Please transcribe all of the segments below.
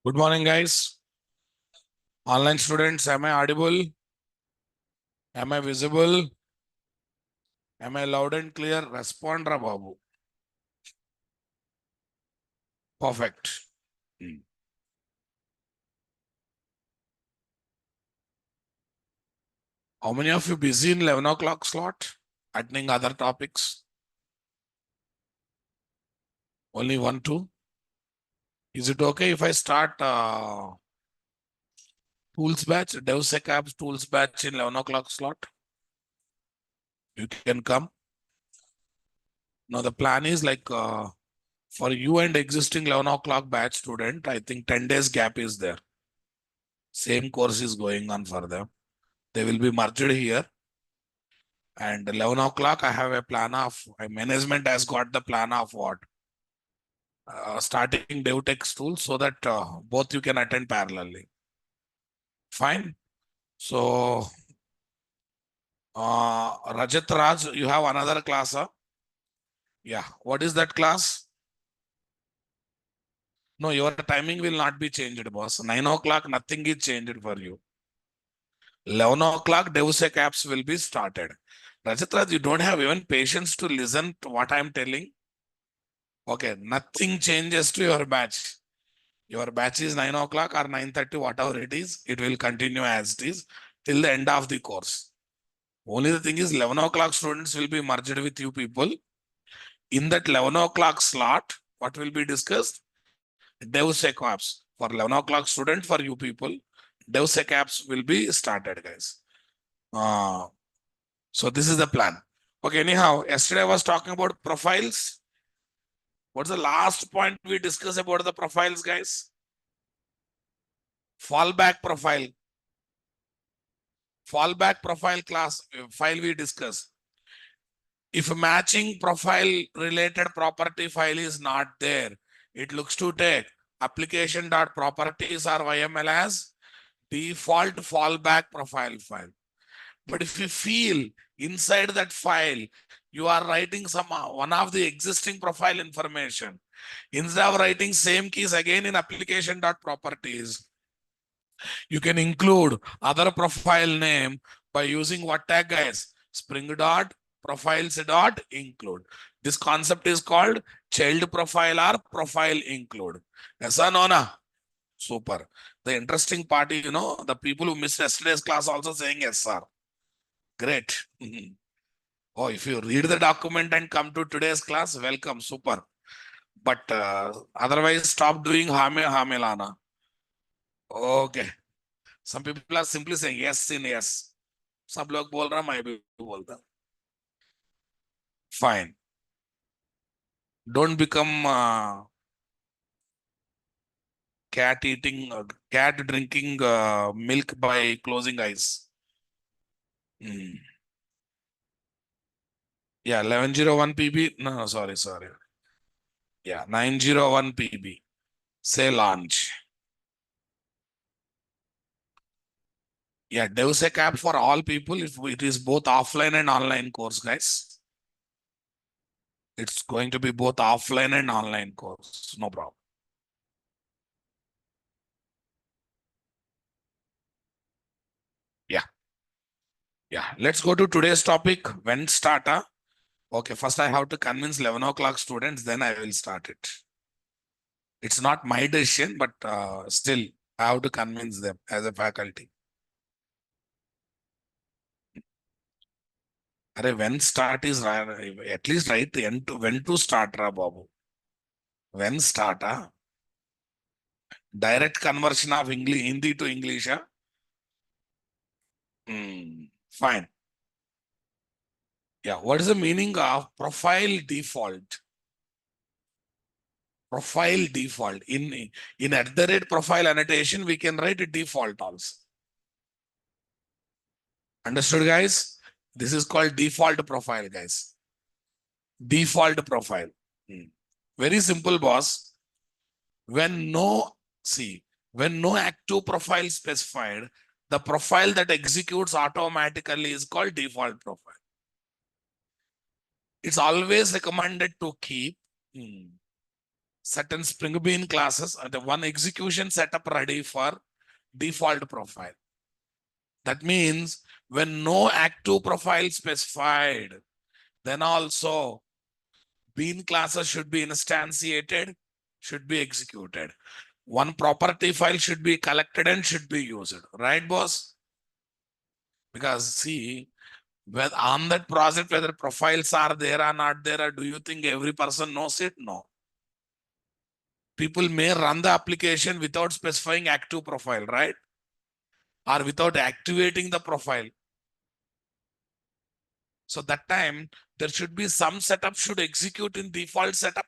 Good morning, guys. Online students, am I audible? Am I visible? Am I loud and clear? Respond, Ra Babu. Perfect. How many of you busy in 11 o'clock slot? Attending other topics? Only one, two? Is it okay if I start tools batch, DevSecOps tools batch in 11 o'clock slot? You can come. Now the plan is like for you and existing 11 o'clock batch student, I think 10 days gap is there. Same course is going on for them. They will be merged here. And 11 o'clock, I have a plan of, my management has got the plan of what? Starting DevTech tool so that both you can attend parallelly. Fine. So, Rajat Raj, you have another class, huh? Yeah. What is that class? No, your timing will not be changed, boss. 9 o'clock, nothing is changed for you. 11 o'clock, DevSec apps will be started. Rajat Raj, you don't have even patience to listen to what I'm telling. Okay, nothing changes to your batch. Your batch is 9 o'clock or 9:30, whatever it is, it will continue as it is till the end of the course. Only the thing is 11 o'clock students will be merged with you people. In that 11 o'clock slot, what will be discussed? DevSecOps. For 11 o'clock student, for you people, DevSecOps will be started, guys. So this is the plan. Okay, anyhow, yesterday I was talking about profiles. What's the last point we discussed about the profiles, guys? Fallback profile. Fallback profile class file we discuss. If a matching profile related property file is not there, it looks to take application.properties or YML as default fallback profile file. But if you feel inside that file, you are writing some one of the existing profile information, instead of writing same keys again in application.properties, you can include other profile name by using what tag, guys? Spring dot profiles dot include. This concept is called child profile or profile include. Yes or no? Na? Super. The interesting part, the people who missed yesterday's class also saying yes, sir. Great. Oh, if you read the document and come to today's class, welcome. Super. But otherwise, stop doing Hamelana. Okay. Some people are simply saying yes in yes. सब लोग बोल रहा मैं भी बोलता. Fine. Don't become cat eating, cat drinking milk by closing eyes. Yeah, 1101 PB. No, sorry. Yeah, 901 PB. Say launch. Yeah, DevSec app for all people. If it is both offline and online course, guys. It's going to be both offline and online course. No problem. Yeah. Let's go to today's topic. When start? Okay, first I have to convince 11 o'clock students, then I will start it. It's not my decision, but still I have to convince them as a faculty. When start is at least write when to start, Ra Babu. When start, direct conversion of English, Hindi to English. Fine. Yeah, what is the meaning of profile default? Profile default. In @ profile annotation, we can write a default also. Understood, guys? This is called default profile, guys. Default profile. Very simple, boss. When no active profile specified, the profile that executes automatically is called default profile. It's always recommended to keep certain Spring Bean classes, the one execution setup ready for default profile. That means when no active profile specified, then also bean classes should be instantiated, should be executed. One property file should be collected and should be used, right, boss? Because see, whether on that project, whether profiles are there or not there, or do you think every person knows it? No. People may run the application without specifying active profile, right? Or without activating the profile. So that time there should be some setup should execute in default setup.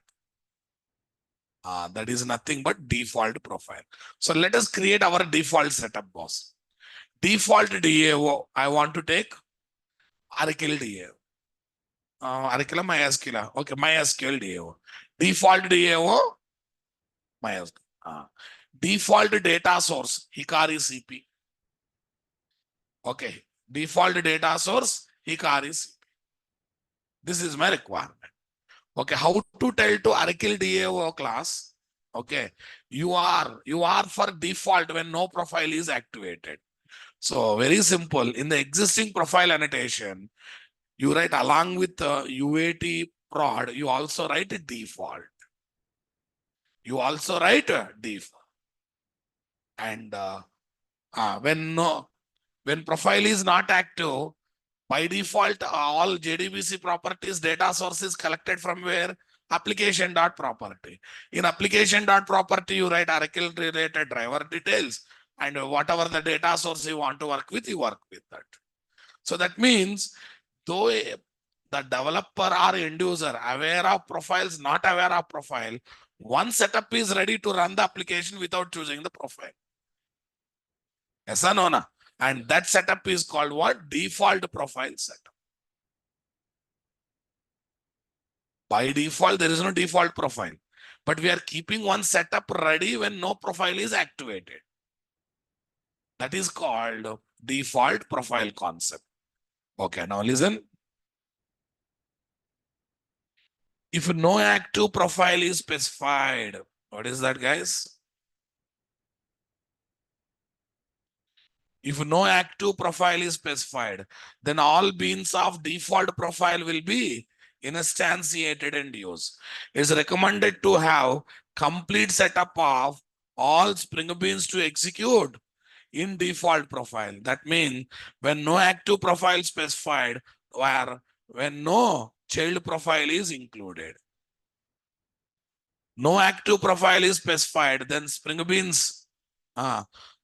That is nothing but default profile. So let us create our default setup, boss. Default DAO, I want to take Oracle DAO. Oracle MySQL. Okay, MySQL DAO. Default DAO, MySQL. Default data source, Hikari CP. Okay, default data source, Hikari CP. This is my requirement. Okay, how to tell to Oracle DAO class? Okay, you are for default when no profile is activated. So very simple. In the existing profile annotation, you write along with the UAT prod, you also write a default. You also write a default. And when profile is not active, by default, all JDBC properties data source is collected from where? Application.property. In application.property, you write Oracle related driver details, and whatever the data source you want to work with, you work with that. So that means though the developer or end user aware of profiles, not aware of profile, one setup is ready to run the application without choosing the profile. Yes or no? Na? And that setup is called what? Default profile setup. By default, there is no default profile, but we are keeping one setup ready when no profile is activated. That is called default profile concept. Okay, now listen. If no active profile is specified, what is that, guys? If no active profile is specified, then all beans of default profile will be instantiated and used. It's recommended to have complete setup of all Spring Beans to execute in default profile. That means when no active profile specified, or when no child profile is included. No active profile is specified, then Spring Beans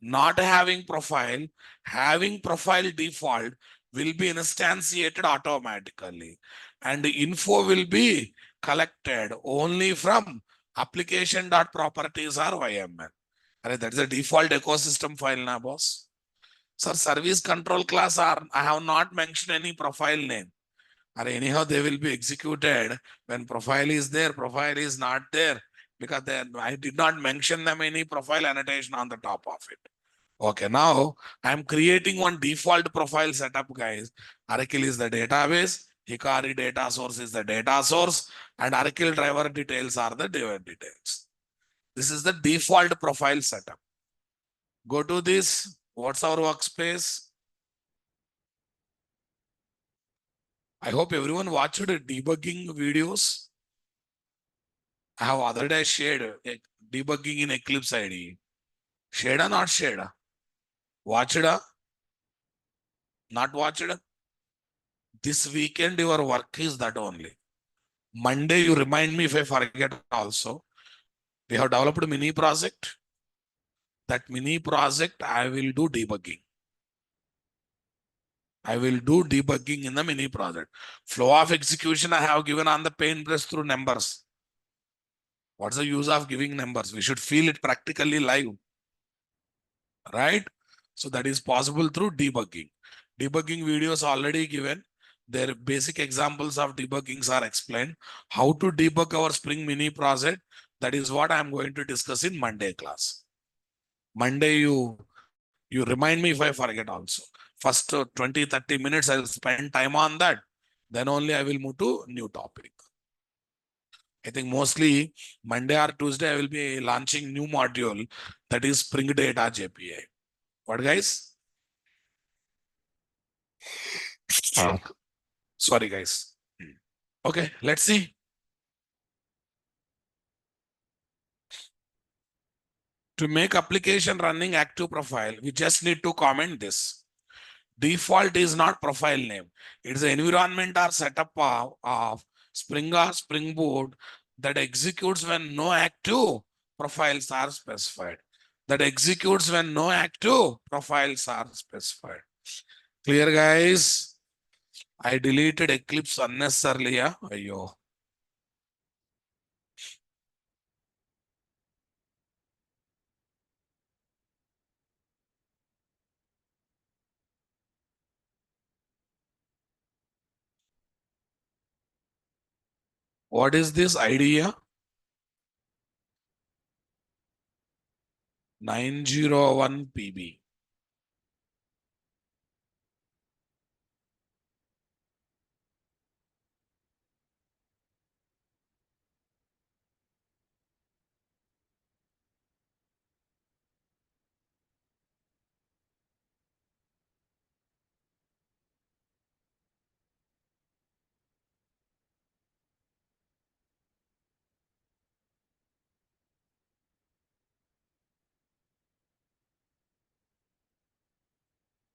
not having profile, having profile default will be instantiated automatically, and the info will be collected only from application.properties or YML. That is a default ecosystem file now, boss. Sir, service control class are, I have not mentioned any profile name. Anyhow, they will be executed when profile is there, profile is not there, because I did not mention them any profile annotation on the top of it. Okay, now I'm creating one default profile setup, guys. Oracle is the database, Hikari data source is the data source, and Oracle driver details are the driver details. This is the default profile setup. Go to this. What's our workspace? I hope everyone watched debugging videos. I have already shared debugging in Eclipse IDE. Shared or not shared? Watched? Not watched? This weekend, your work is that only. Monday, you remind me if I forget also. We have developed a mini project. That mini project, I will do debugging. I will do debugging in the mini project. Flow of execution I have given on the paintbrush through numbers. What's the use of giving numbers? We should feel it practically live. Right? So that is possible through debugging. Debugging videos already given. Their basic examples of debuggings are explained. How to debug our Spring Mini project. That is what I'm going to discuss in Monday class. Monday, you remind me if I forget also. First 20-30 minutes, I'll spend time on that. Then only I will move to new topic. I think mostly Monday or Tuesday, I will be launching new module that is Spring Data JPA. What guys? Sorry guys. Okay, let's see. To make application running active profile, we just need to comment this. Default is not profile name. It's the environment or setup of Spring or Spring Boot that executes when no active profiles are specified. That executes when no active profiles are specified. Clear, guys? I deleted Eclipse unnecessarily. Yeah? Ayyo. What is this idea? 901 PB.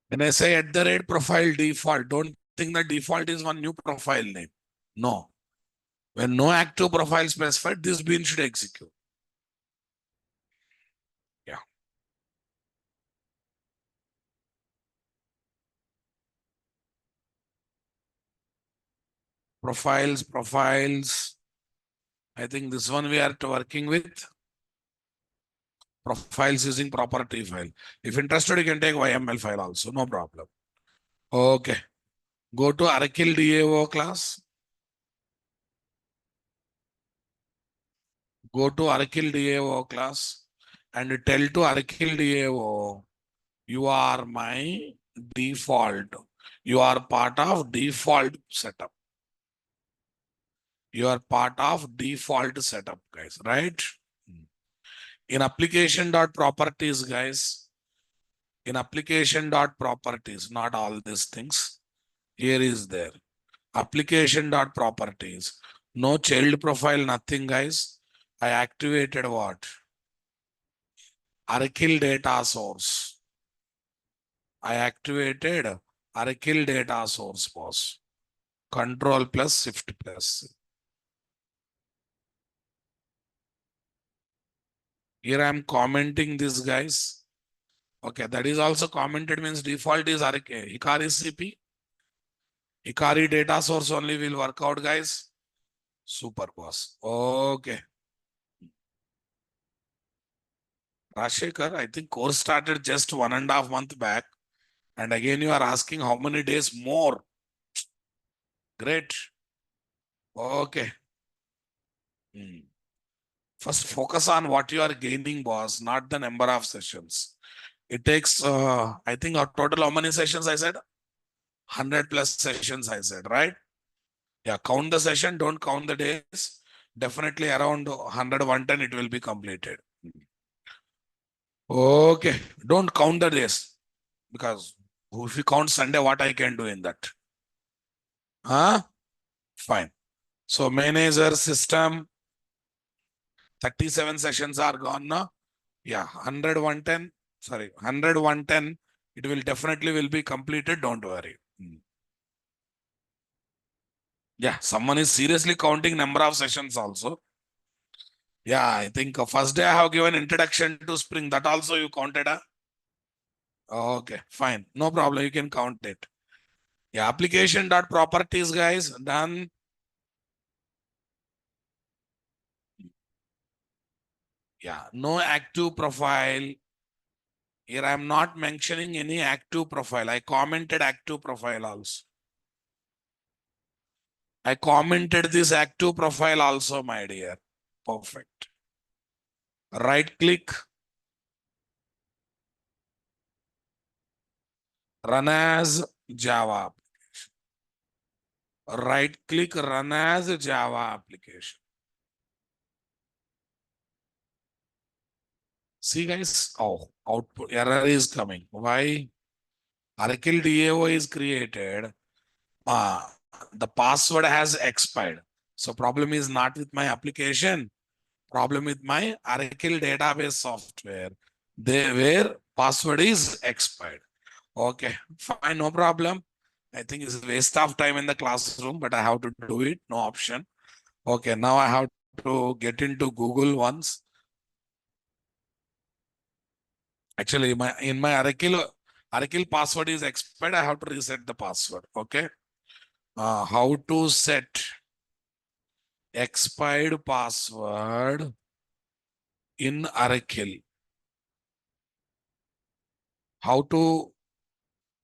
When I say at the rate profile default, don't think the default is one new profile name. No. When no active profile specified, this bean should execute. Yeah. Profiles. I think this one we are working with. Profiles using property file. If interested, you can take YML file also. No problem. Okay. Go to Arkil DAO class. Go to Arkil DAO class and tell to Arkil DAO, you are my default. You are part of default setup. You are part of default setup, guys, right? In application.properties, guys, in application.properties, not all these things. Here is there. Application.properties. No child profile, nothing, guys. I activated what? Arkil data source. I activated Arkil data source, boss. Control plus Shift plus. Here I am commenting this, guys. Okay, that is also commented means default is Hikari CP. Hikari data source only will work out, guys. Super, boss. Okay. Rashekar, I think course started just 1.5 months back. And again, you are asking how many days more. Great. Okay. First, focus on what you are gaining, boss, not the number of sessions. It takes, I think, a total how many sessions I said? 100 plus sessions, I said, right? Yeah, count the session, don't count the days. Definitely around 100, 110, it will be completed. Okay, don't count the days because if you count Sunday, what I can do in that? Huh? Fine. So manager system, 37 sessions are gone now. Yeah, 100, 110, sorry, 100, 110, it will definitely will be completed. Don't worry. Yeah, someone is seriously counting number of sessions also. Yeah, I think first day I have given introduction to Spring. That also you counted. Okay, fine. No problem. You can count it. Yeah, application dot properties, guys. Done. Yeah, no active profile. Here I am not mentioning any active profile. I commented active profile also. I commented this active profile also, my dear. Perfect. Right click, run as Java. Right click, run as Java application. See guys, oh, output error is coming. Why? Oracle DAO is created. Uh, the password has expired. So problem is not with my application. Problem with my Oracle database software. They where password is expired. Okay, fine, no problem. I think it's a waste of time in the classroom, but I have to do it. No option. Okay, now I have to get into Google once. Actually, in my Oracle password is expired. I have to reset the password. Okay. How to set expired password in Oracle? How to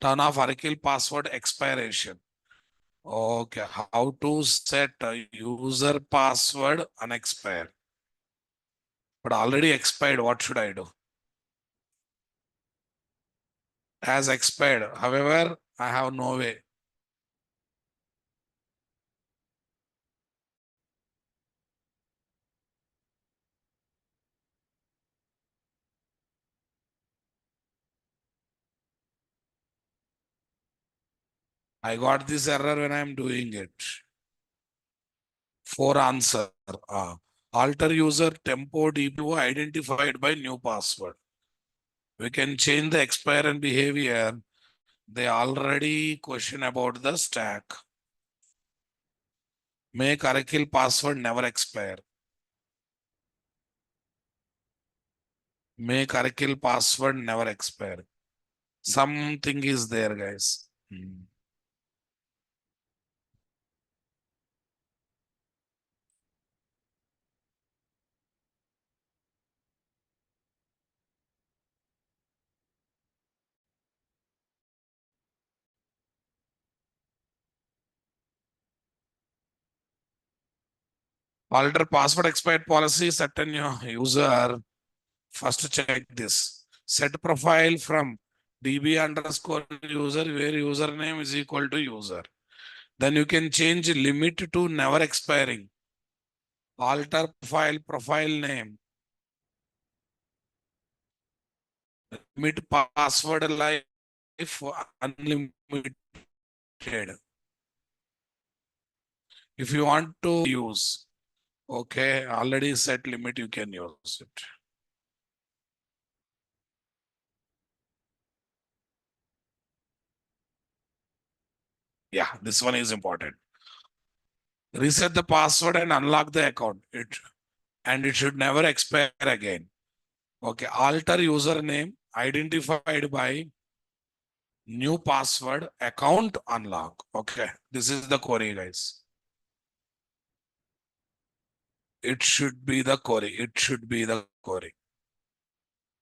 turn off Oracle password expiration? Okay. How to set a user password unexpired? But already expired. What should I do? Has expired. However, I have no way. I got this error when I'm doing it. For answer, alter user tempo DPO identified by new password. We can change the expire and behavior. They already question about the stack. Make Oracle password never expire. Make Oracle password never expire. Something is there, guys. Alter password expired policy, certain user. First check this. Set profile from DB underscore user where username is equal to user. Then you can change limit to never expiring. Alter profile name. Limit password life unlimited. If you want to use, okay, already set limit, you can use it. Yeah, this one is important. Reset the password and unlock the account. It should never expire again. Okay, alter username identified by new password account unlock. Okay, this is the query, guys. It should be the query. It should be the query.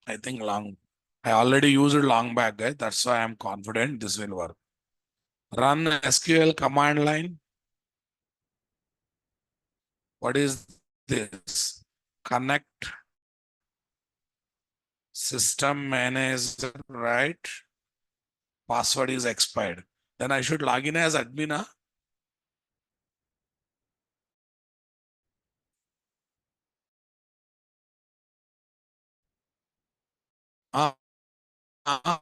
I think long. I already used long back, guys. That's why I'm confident this will work. Run SQL command line. What is this? Connect system manager, right? Password is expired. Then I should log in as admin. Uh, uh,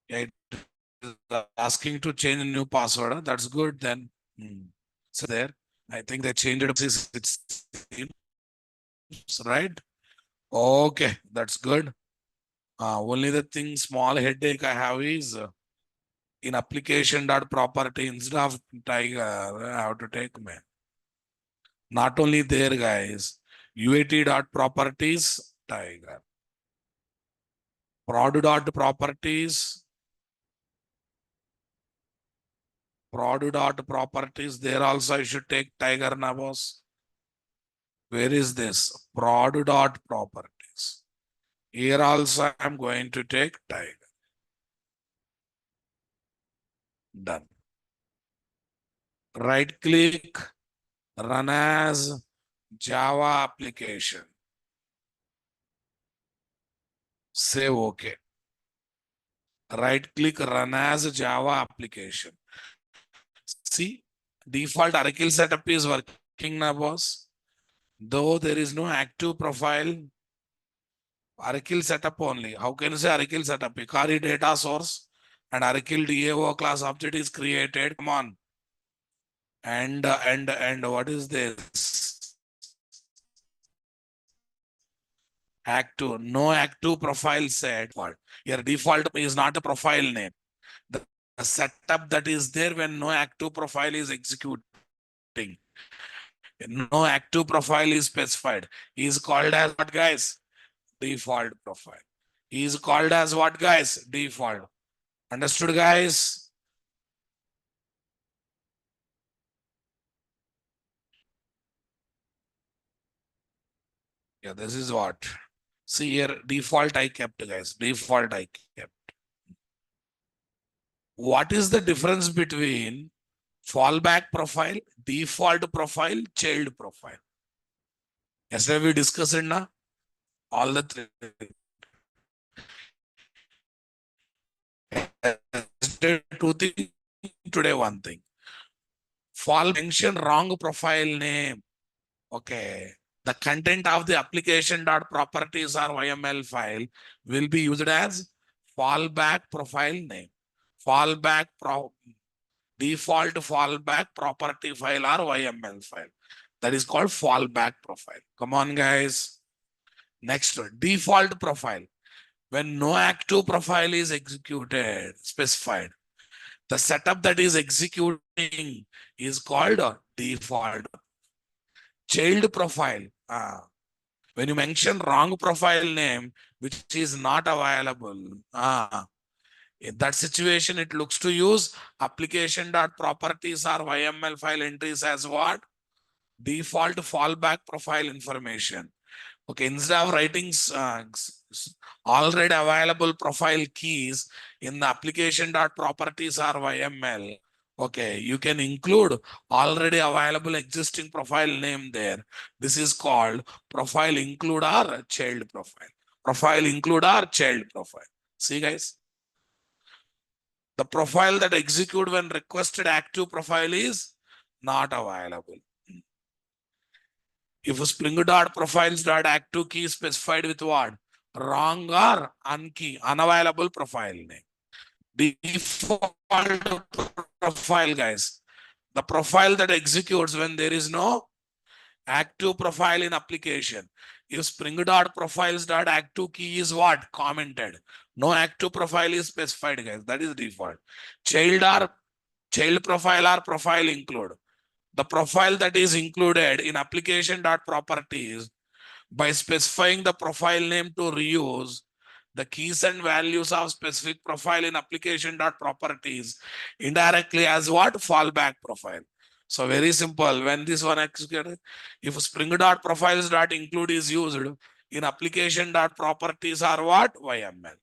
yeah, asking to change a new password. That's good then. So there, I think they changed it. It's right. Okay, that's good. Only the thing small headache I have is in application dot property instead of tiger, I have to take man. Not only there, guys. UAT dot properties tiger. Prod dot properties. Prod dot properties. There also I should take tiger na boss. Where is this? Prod dot properties. Here also I'm going to take tiger. Done. Right click, run as Java application. Save OK. Right click, run as Java application. See, default Oracle setup is working. King na boss. Though there is no active profile, Oracle setup only. How can you say Oracle setup? Ikari data source and Oracle DAO class object is created. Come on. And what is this? Active. No active profile set. Your default is not a profile name. The setup that is there when no active profile is executing. No active profile is specified. Is called as what, guys? Default profile. Is called as what, guys? Default. Understood, guys? Yeah, this is what. See here, default I kept, guys. Default I kept. What is the difference between fallback profile, default profile, child profile? Yesterday we discussed it now. All the three. Yesterday two things, today one thing. Fall mention wrong profile name. Okay. The content of the application.properties or YML file will be used as fallback profile name. Fallback default fallback property file or YML file. That is called fallback profile. Come on, guys. Next, default profile. When no active profile is executed, specified, the setup that is executing is called a default. Child profile. When you mention wrong profile name, which is not available, in that situation, it looks to use application.properties or YML file entries as what? Default fallback profile information. Okay, instead of writing already available profile keys in the application.properties or YML, okay, you can include already available existing profile name there. This is called profile include or child profile. Profile include or child profile. See, guys, the profile that execute when requested active profile is not available. If Spring dot profiles dot active key is specified with what? Wrong or unkey, unavailable profile name. Default profile, guys. The profile that executes when there is no active profile in application. If Spring dot profiles dot active key is what? Commented. No active profile is specified, guys. That is default. Child profile or profile include. The profile that is included in application.properties by specifying the profile name to reuse the keys and values of specific profile in application.properties indirectly as what? Fallback profile. So very simple. When this one executed, if spring.profiles.include is used in application.properties or what? YML.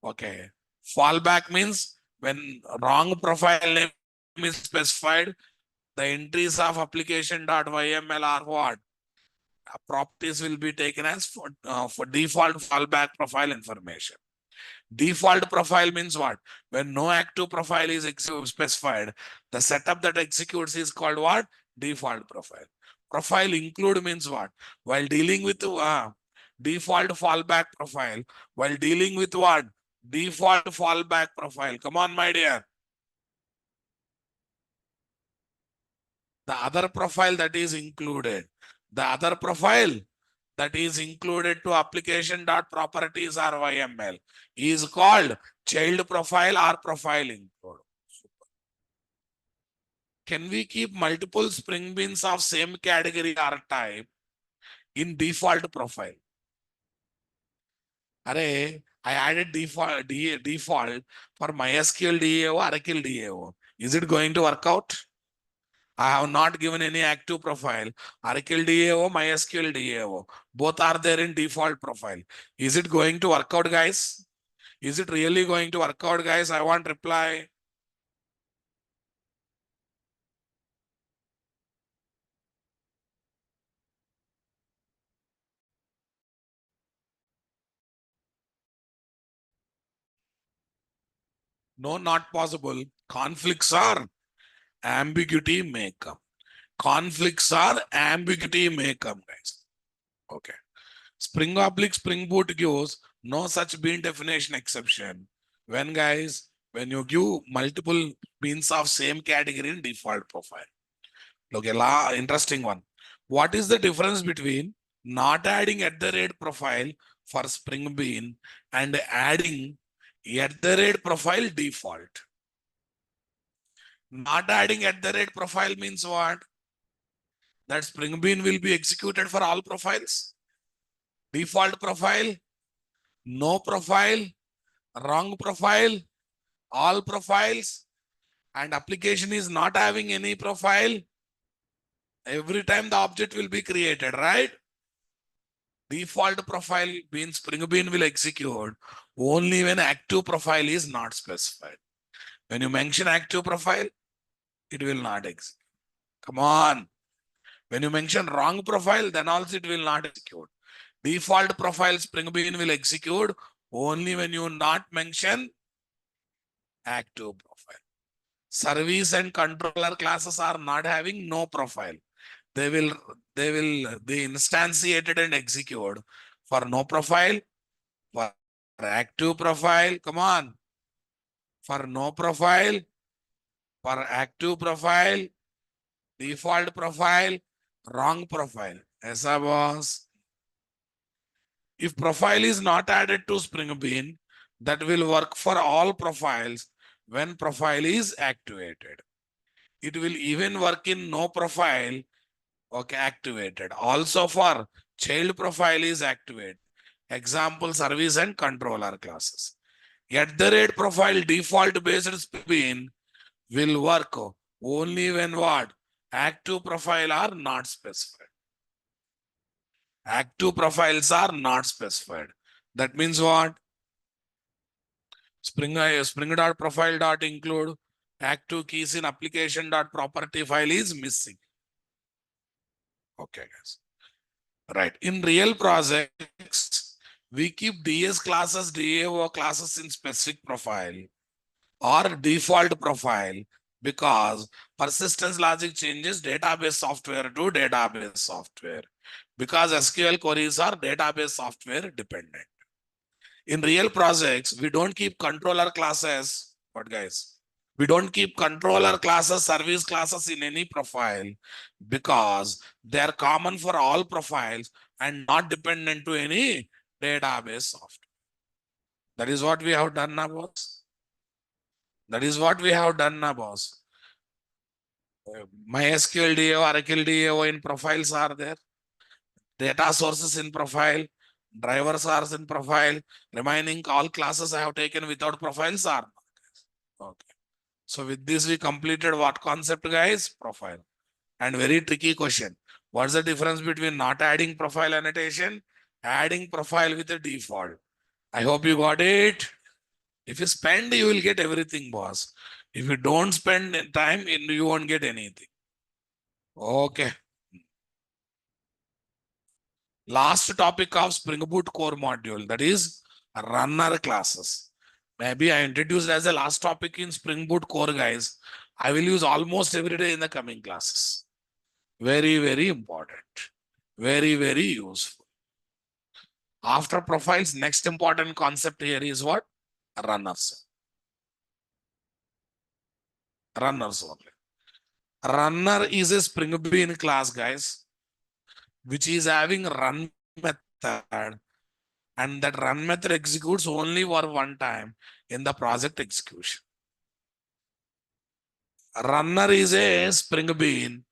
Okay. Fallback means when wrong profile name is specified, the entries of application.yml are what? Properties will be taken as for default fallback profile information. Default profile means what? When no active profile is specified, the setup that executes is called what? Default profile. Profile include means what? While dealing with default fallback profile, while dealing with what? Default fallback profile. Come on, my dear. The other profile that is included, the other profile that is included to application.properties or YML is called child profile or profile include. Can we keep multiple Spring Beans of same category or type in default profile? Array, I added default for MySQL DAO, Oracle DAO. Is it going to work out? I have not given any active profile. Oracle DAO, MySQL DAO. Both are there in default profile. Is it going to work out, guys? Is it really going to work out, guys? I want reply. No, not possible. Conflicts are ambiguity may come. conflicts or ambiguity may come, guys. Okay. Spring boot gives no such bean definition exception. When guys, when you give multiple beans of same category in default profile. Okay, interesting one. What is the difference between not adding at the rate profile for Spring Bean and adding at the rate profile default? Not adding at the rate profile means what? That Spring Bean will be executed for all profiles. Default profile, no profile, wrong profile, all profiles, and application is not having any profile. Every time the object will be created, right? Default profile bean Spring Bean will execute only when active profile is not specified. When you mention active profile, it will not execute. Come on. When you mention wrong profile, then also it will not execute. Default profile Spring Bean will execute only when you not mention active profile. Service and controller classes are not having no profile. They will be instantiated and execute for no profile, for active profile. Come on. For no profile, for active profile, default profile, wrong profile. Aisa boss. If profile is not added to Spring Bean, that will work for all profiles when profile is activated. It will even work in no profile, okay, activated. Also for child profile is activated. Example, service and controller classes. At the rate profile default based Bean will work only when what? Active profile are not specified. Active profiles are not specified. That means what? Spring.profile include active keys in application.property file is missing. Okay, guys. Right. In real projects, we keep DS classes, DAO classes in specific profile or default profile because persistence logic changes database software to database software because SQL queries are database software dependent. In real projects, we don't keep controller classes. What guys? We don't keep controller classes, service classes in any profile because they are common for all profiles and not dependent to any database software. That is what we have done now, boss. That is what we have done now, boss. MySQL DAO, Oracle DAO in profiles are there. Data sources in profile. Drivers are in profile. Remaining all classes I have taken without profiles are. Okay. So with this, we completed what concept, guys? Profile. And very tricky question. What's the difference between not adding profile annotation, adding profile with a default? I hope you got it. If you spend, you will get everything, boss. If you don't spend time, you won't get anything. Okay. Last topic of Spring Boot core module, that is runner classes. Maybe I introduced as a last topic in Spring Boot core, guys. I will use almost every day in the coming classes. Very, very important. Very, very useful. After profiles, next important concept here is what? Runners. Runners only. Runner is a Spring Bean class, guys, which is having run method, and that run method executes only for one time in the project execution. Runner is a Spring Bean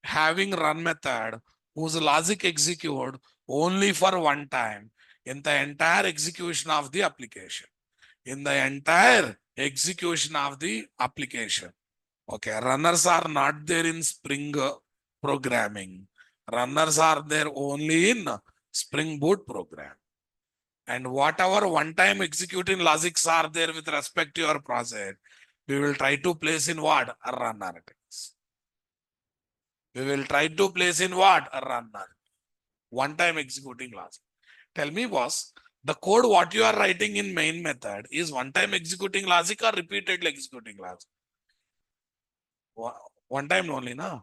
having run method whose logic execute only for one time in the entire execution of the application. In the entire execution of the application. Okay, runners are not there in Spring programming. Runners are there only in Spring Boot program. And whatever one-time executing logics are there with respect to your project, we will try to place in what? A runner. We will try to place in what? A runner. One-time executing logic. Tell me, boss, the code what you are writing in main method is one-time executing logic or repeatedly executing logic? One time only, na?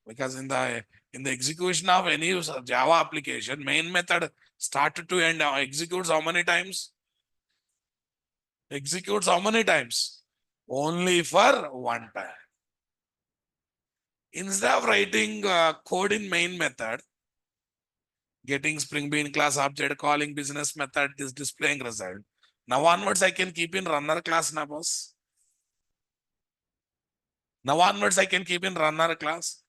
Because in the execution of any Java application, main method start to end executes how many times? Executes how many times? Only for one time. Instead of writing code in main method, getting Spring Bean class object, calling business method, this displaying result. Now onwards, I can keep in runner class now, boss. Now onwards, I can keep in runner class.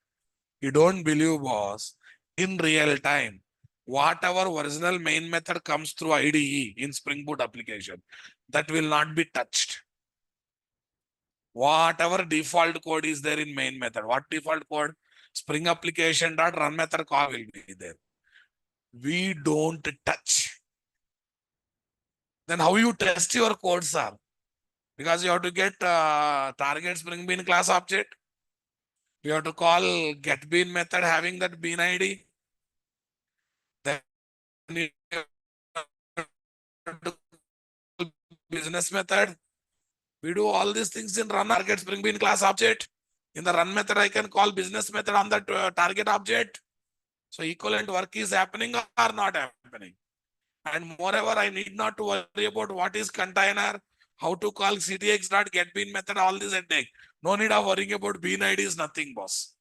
You don't believe, boss. In real time, whatever original main method comes through IDE in Spring Boot application, that will not be touched. Whatever default code is there in main method, what default code? Spring application dot run method call will be there. We don't touch. Then how you test your codes are? Because you have to get target Spring Bean class object. You have to call get bean method having that bean ID. Then you have to call business method. We do all these things in run target Spring Bean class object. In the run method, I can call business method on that target object. So equivalent work is happening or not happening. And moreover, I need not to worry about what is container, how to call ctx.getBean method, all this headache. No need of worrying about bean ID is nothing, boss.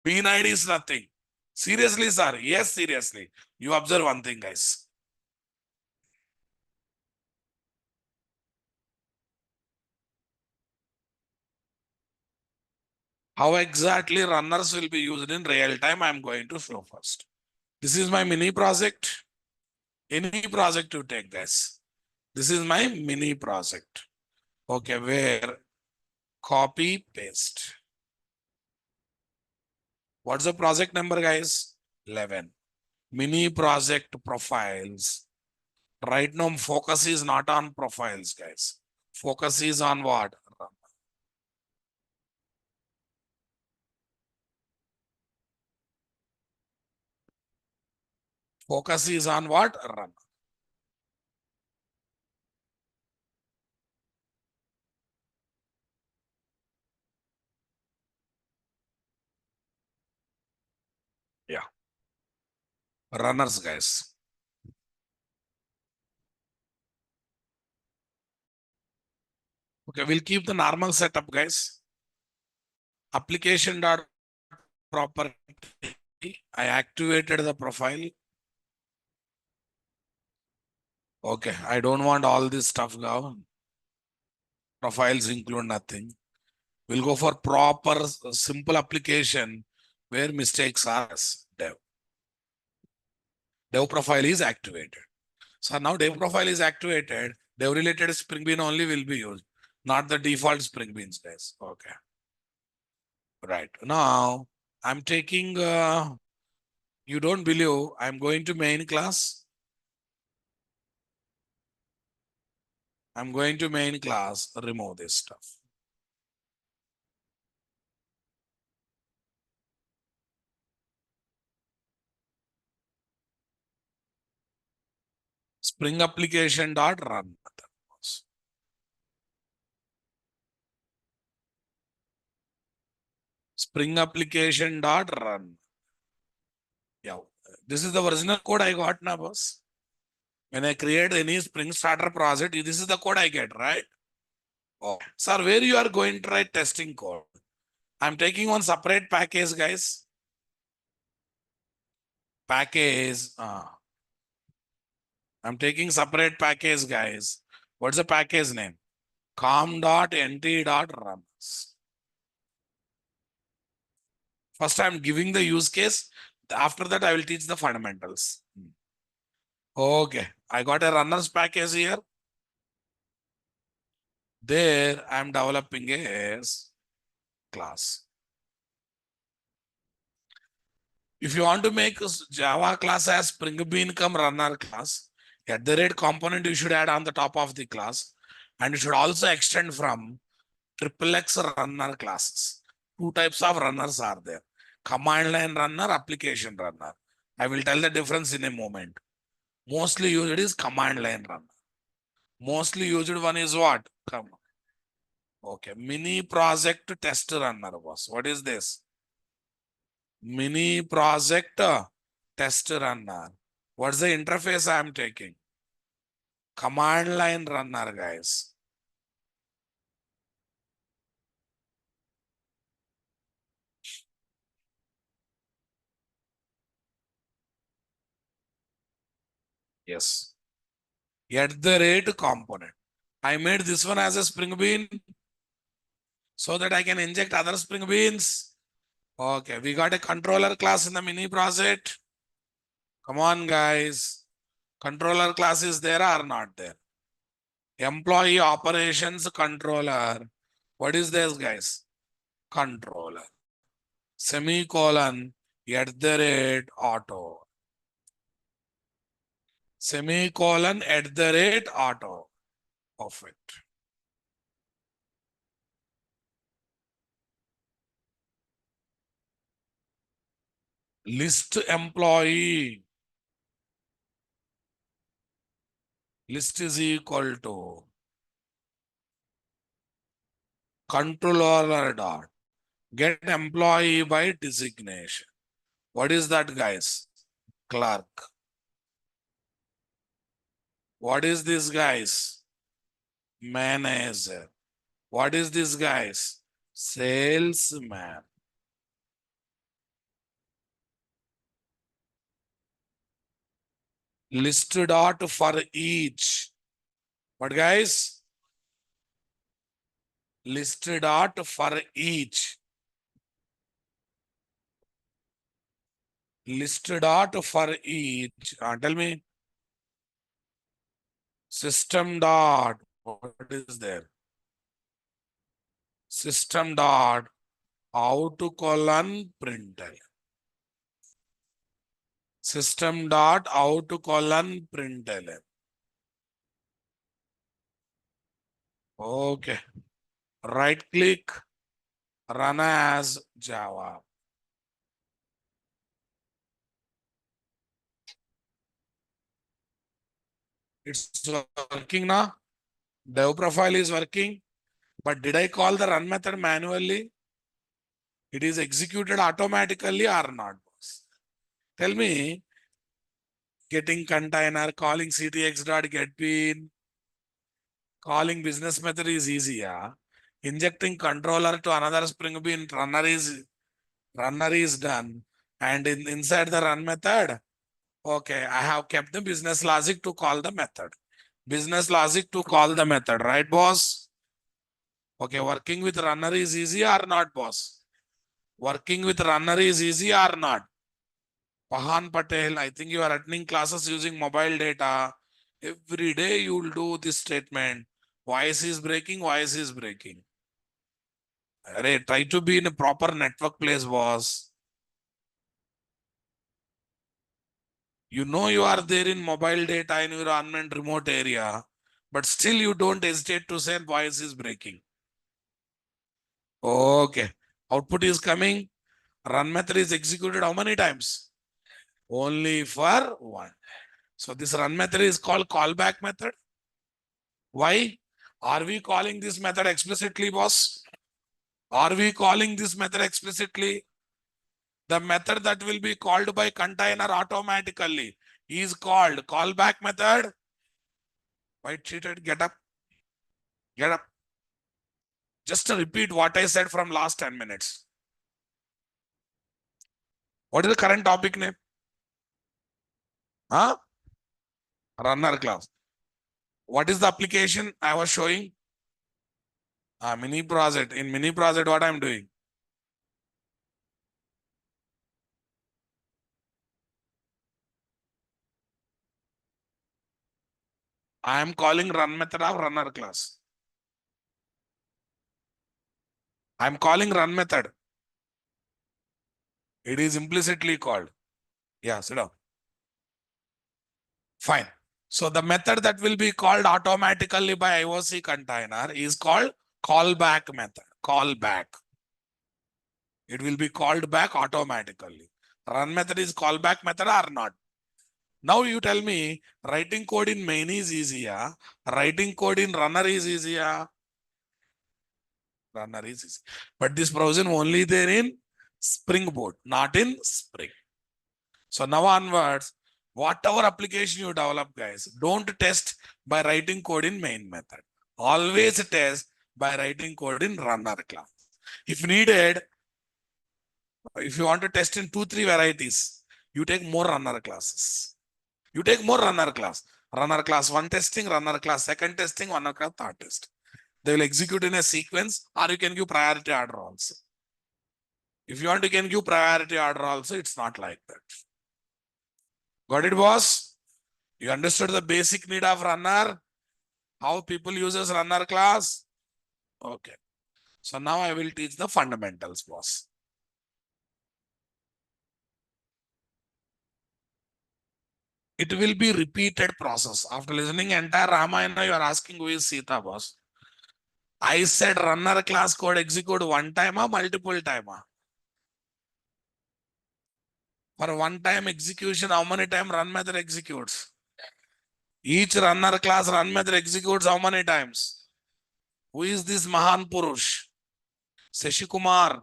Bean ID is nothing. Seriously, sir. Yes, seriously. You observe one thing, guys. How exactly runners will be used in real time, I'm going to show first. This is my mini project. Any project you take, guys. This is my mini project. Okay, where copy, paste. What's the project number, guys? 11. Mini project profiles. Right now, focus is not on profiles, guys. Focus is on what? Focus is on what? Run. Yeah. Runners, guys. Okay, we'll keep the normal setup, guys. Application dot property. I activated the profile. Okay, I don't want all this stuff now. Profiles include nothing. We'll go for proper simple application where mistakes are dev. Dev profile is activated. So now dev profile is activated. Dev related Spring Bean only will be used, not the default Spring Beans, guys. Okay. Right. Now I'm taking, you don't believe, I'm going to main class. I'm going to main class, remove this stuff. Spring application dot run. Spring application dot run. Yeah, this is the original code I got now, boss. When I create any Spring Starter project, this is the code I get, right? Oh, sir, where you are going to write testing code? I'm taking one separate package, guys. Package. I'm taking separate package, guys. What's the package name? com.nt.runs. First, I'm giving the use case. After that, I will teach the fundamentals. Okay, I got a runners package here. There, I'm developing a class. If you want to make Java class as Spring Bean come runner class, at the rate component you should add on the top of the class, and it should also extend from XXX runner classes. Two types of runners are there: command line runner, application runner. I will tell the difference in a moment. Mostly used is command line runner. Mostly used one is what? Come. Okay, mini project test runner boss. What is this? Mini project test runner. What's the interface I am taking? Command line runner, guys. Yes. At the rate component. I made this one as a spring bean so that I can inject other spring beans. Okay, we got a controller class in the mini project. Come on, guys. Controller class is there or not there? Employee operations controller. What is this, guys? Controller. Semicolon at the rate auto. Semicolon at the rate auto. Perfect. List employee. List is equal to controller dot get employee by designation. What is that, guys? Clerk. What is this, guys? Manager. What is this, guys? Salesman. List dot for each. What, guys? List dot for each. List dot for each. Tell me. System dot. What is there? System dot out colon println. System dot out colon println. Okay. Right click, run as Java. It's working now. Dev profile is working. But did I call the run method manually? It is executed automatically or not? Tell me, getting container, calling ctx.getBean, calling business method is easy. Yeah? Injecting controller to another spring bean runner is done. And inside the run method, okay, I have kept the business logic to call the method. Business logic to call the method, right, boss? Okay, working with runner is easy or not, boss? Working with runner is easy or not? Pahan Patel, I think you are attending classes using mobile data. Every day you will do this statement. Voice is breaking, voice is breaking. Array, try to be in a proper network place, boss. You know you are there in mobile data environment, remote area, but still you don't hesitate to say voice is breaking. Okay. Output is coming. Run method is executed how many times? Only for one. So this run method is called callback method. Why? Are we calling this method explicitly, boss? Are we calling this method explicitly? The method that will be called by container automatically is called callback method. White cheated, get up. Get up. Just to repeat what I said from last 10 minutes. What is the current topic name? Huh? Runner class. What is the application I was showing? Mini project. In mini project, what I'm doing? I am calling run method of runner class. I'm calling run method. It is implicitly called. Yeah, sit down. Fine. So the method that will be called automatically by IOC container is called callback method. Callback. It will be called back automatically. Run method is callback method or not? Now you tell me, writing code in main is easier. Writing code in runner is easier. Runner is easy. But this provision only there in Spring Boot, not in Spring. So now onwards, whatever application you develop, guys, don't test by writing code in main method. Always test by writing code in runner class. If needed, if you want to test in 2-3 varieties, you take more runner classes. You take more runner class. Runner class 1 testing, runner class 2nd testing, runner class 3rd test. They will execute in a sequence, or you can give priority order also. If you want, you can give priority order also. It's not like that. Got it, boss? You understood the basic need of runner? How people uses runner class? Okay. So now I will teach the fundamentals, boss. It will be repeated process. After listening entire Ramayana, you are asking who is Sita, boss. I said runner class code execute one time or multiple time. For one time execution, how many time run method executes? Each runner class run method executes how many times? Who is this Mahan Purush? Shashi Kumar.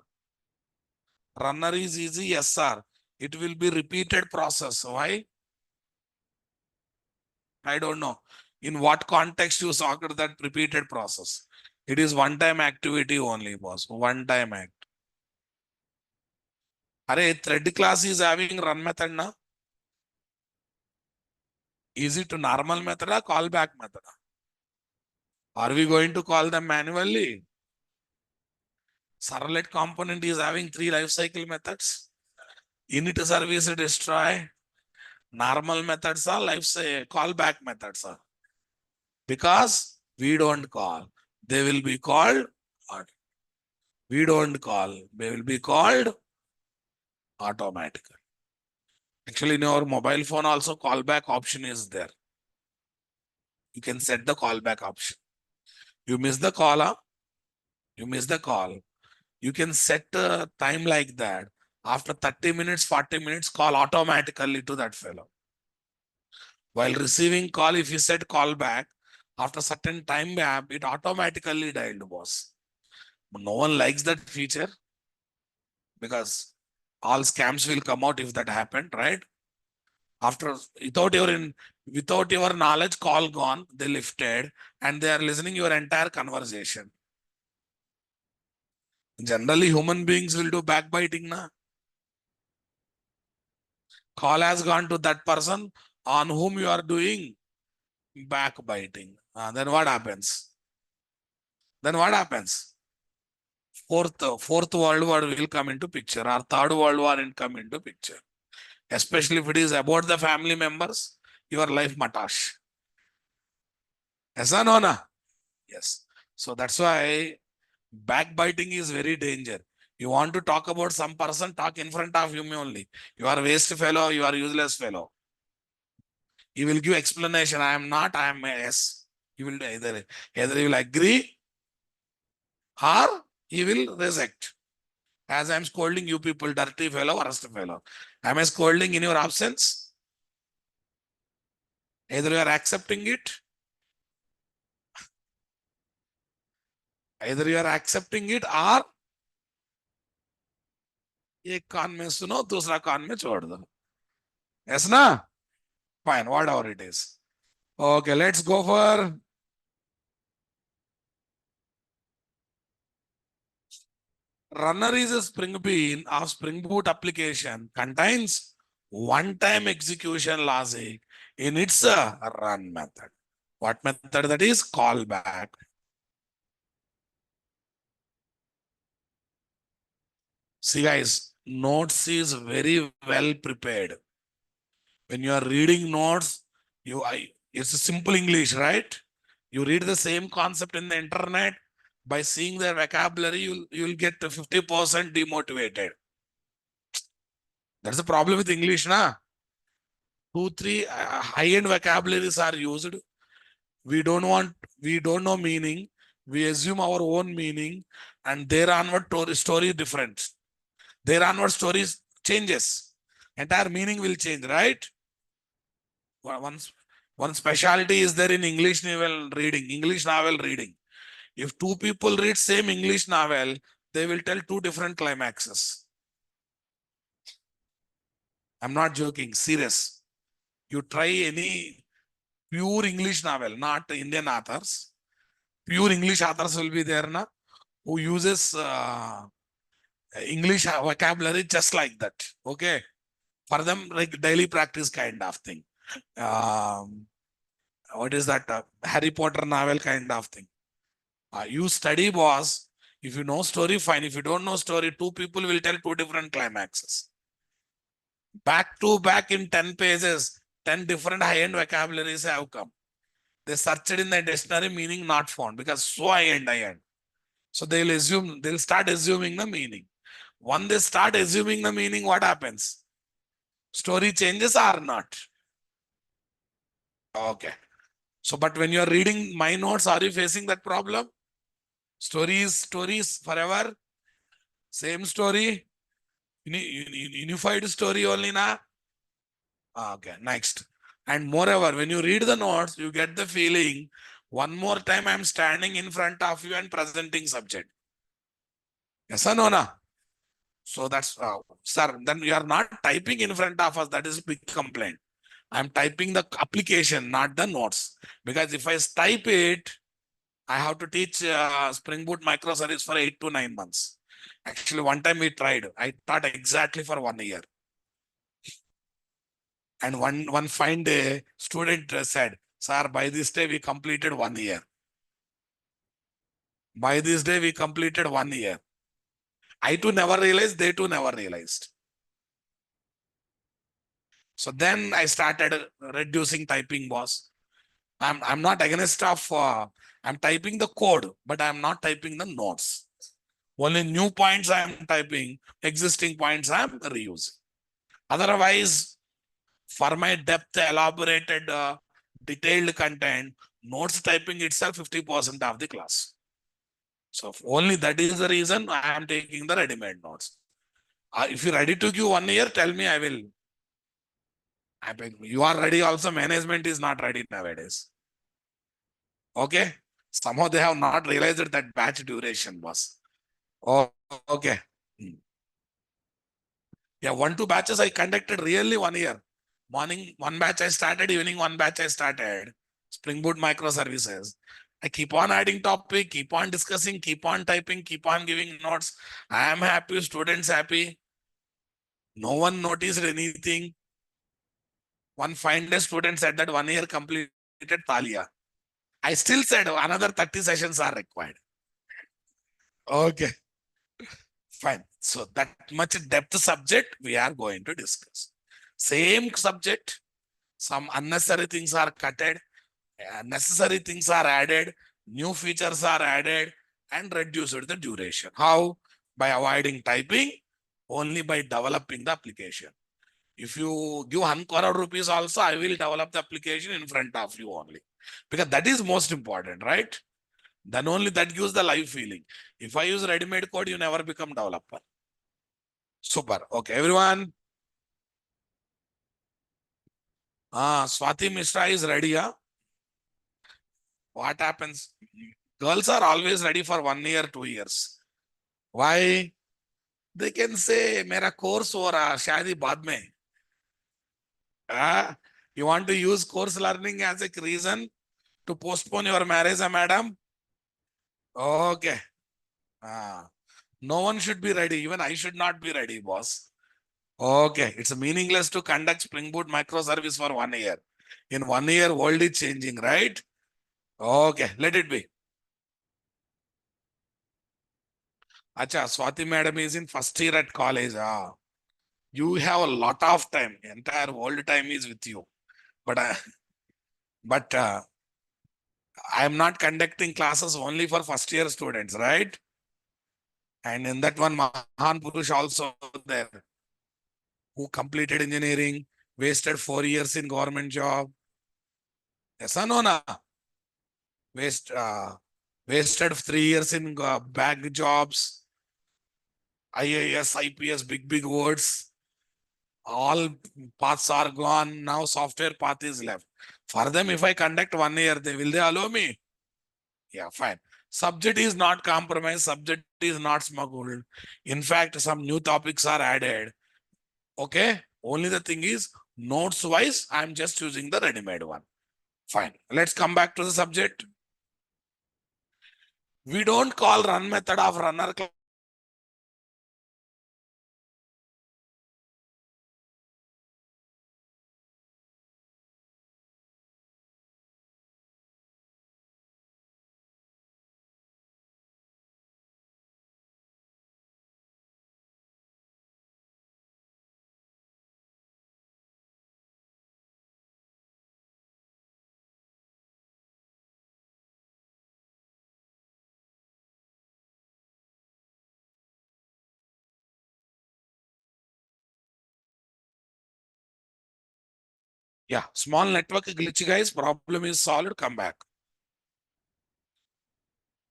Runner is easy, yes sir. It will be repeated process. Why? I don't know. In what context you saw that repeated process? It is one time activity only, boss. One time act. Are thread class is having run method na? Is it normal method or callback method? Are we going to call them manually? Servlet component is having 3 lifecycle methods. Init service destroy. Normal methods are callback methods are. Because we don't call. They will be called. We don't call. They will be called automatically. Actually, in your mobile phone also callback option is there. You can set the callback option. You miss the call, huh? You miss the call. You can set a time like that. After 30 minutes, 40 minutes, call automatically to that fellow. While receiving call, if you set call back, after certain time gap, it automatically dialed, boss. No one likes that feature because all scams will come out if that happened, right? After without your knowledge, call gone, they lifted and they are listening your entire conversation. Generally, human beings will do backbiting, na? Call has gone to that person on whom you are doing backbiting. Then what happens? Then what happens? Fourth world war will come into picture, or third world war will come into picture. Especially if it is about the family members, your life matash. Yes or no, na? Yes. So that's why backbiting is very danger. You want to talk about some person, talk in front of him only. You are waste fellow, you are useless fellow. He will give explanation. I am not, I am a yes. He will either he will agree or he will reject. As I am scolding you people, dirty fellow, worst fellow. Am I scolding in your absence? Either you are accepting it, either you are accepting it or एक कान में सुनो दूसरा कान में छोड़ दो. Yes na? Fine, whatever it is. Okay, let's go for runner is a Spring Bean of Spring Boot application contains one-time execution logic in its run method. What method that is? Callback. See guys, notes is very well prepared. When you are reading notes, it's a simple English, right? You read the same concept in the internet. By seeing their vocabulary, you'll get 50% demotivated. That's the problem with English, na? 2-3 high-end vocabularies are used. We don't know meaning. We assume our own meaning, and their onward story different. Their onward stories changes. Entire meaning will change, right? One specialty is there in English novel reading. If two people read same English novel, they will tell two different climaxes. I'm not joking, serious. You try any pure English novel, not Indian authors. Pure English authors will be there, na, who uses English vocabulary just like that. Okay. For them, like daily practice kind of thing. Um, what is that? Harry Potter novel kind of thing. You study, boss. If you know story, fine. If you don't know story, two people will tell two different climaxes. Back to back in 10 pages, 10 different high-end vocabularies have come. They searched in the dictionary, meaning not found because so high-end. So they'll start assuming the meaning. When they start assuming the meaning, what happens? Story changes or not? Okay. So, but when you're reading my notes, are you facing that problem? Stories forever, same story, unified story only na? Okay, next. And moreover, when you read the notes, you get the feeling, one more time I'm standing in front of you and presenting subject. Yes or no, na? So that's, sir, then you are not typing in front of us. That is big complaint. I'm typing the application, not the notes. Because if I type it, I have to teach Spring Boot microservice for 8 to 9 months. Actually, one time we tried. I taught exactly for 1 year. And one fine day, student said, sir, by this day we completed 1 year. By this day we completed 1 year. I too never realized, they too never realized. So then I started reducing typing, boss. I'm not against of, I'm typing the code, but I'm not typing the notes. Only new points I'm typing, existing points I'm reusing. Otherwise, for my depth, elaborated, detailed content, notes typing itself 50% of the class. So only that is the reason I am taking the ready-made notes. If you're ready to give 1 year, tell me, I will. You are ready also, management is not ready nowadays. Okay. Somehow they have not realized that batch duration was. Oh, okay. Yeah, 1, 2 batches I conducted really 1 year. Morning, one batch I started, evening, one batch I started. Spring Boot microservices. I keep on adding topic, keep on discussing, keep on typing, keep on giving notes. I am happy, students happy. No one noticed anything. One fine day student said that 1 year completed Talia. I still said another 30 sessions are required. Okay, fine. So that much depth subject we are going to discuss. Same subject, some unnecessary things are cutted, necessary things are added, new features are added, and reduced the duration. How? By avoiding typing, only by developing the application. If you give 1 crore rupees also, I will develop the application in front of you only. Because that is most important, right? Then only that gives the live feeling. If I use ready-made code, you never become developer. Super. Okay, everyone. Swati Mishra is ready. Huh? What happens? Girls are always ready for 1 year, 2 years. Why? They can say, "Mera course ho raha, शादी बाद में." You want to use course learning as a reason to postpone your marriage, madam? Okay. No one should be ready. Even I should not be ready, boss. Okay. It's meaningless to conduct Spring Boot microservice for 1 year. In 1 year, world is changing, right? Okay. Let it be. Acha, Swati madam is in first year at college. You have a lot of time. Entire world time is with you. But I am not conducting classes only for first year students, right? And in that one, Mahan Purush also there, who completed engineering, wasted 4 years in government job. Yes or no, na? Wasted 3 years in bag jobs, IAS, IPS, big words. All paths are gone. Now software path is left. For them, if I conduct 1 year, will they allow me? Yeah, fine. Subject is not compromised. Subject is not smuggled. In fact, some new topics are added. Okay. Only the thing is, notes wise, I'm just using the ready-made one. Fine. Let's come back to the subject. We don't call run method of runner class. Yeah, small network glitch, guys. Problem is solved. Come back.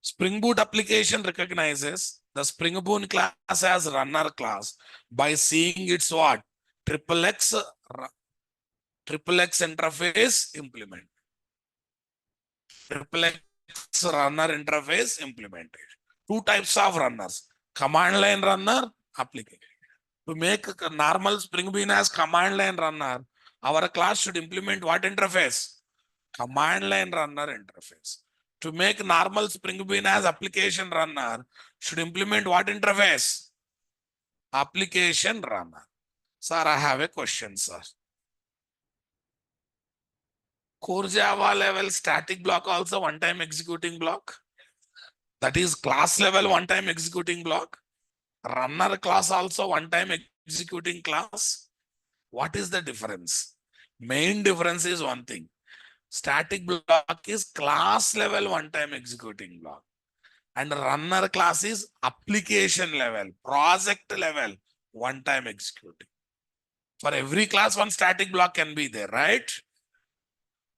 Spring Boot application recognizes the Spring Boot class as runner class by seeing its what? Triple X interface implement. Triple X runner interface implementation. Two types of runners: command line runner, application. To make a normal Spring Bean as command line runner, our class should implement what interface? Command line runner interface. To make normal Spring Bean as application runner, should implement what interface? Application runner. Sir, I have a question, sir. Core Java level static block also one-time executing block? That is class level one-time executing block. Runner class also one-time executing class. What is the difference? Main difference is one thing. Static block is class level one-time executing block. And runner class is application level, project level, one-time executing. For every class, one static block can be there, right?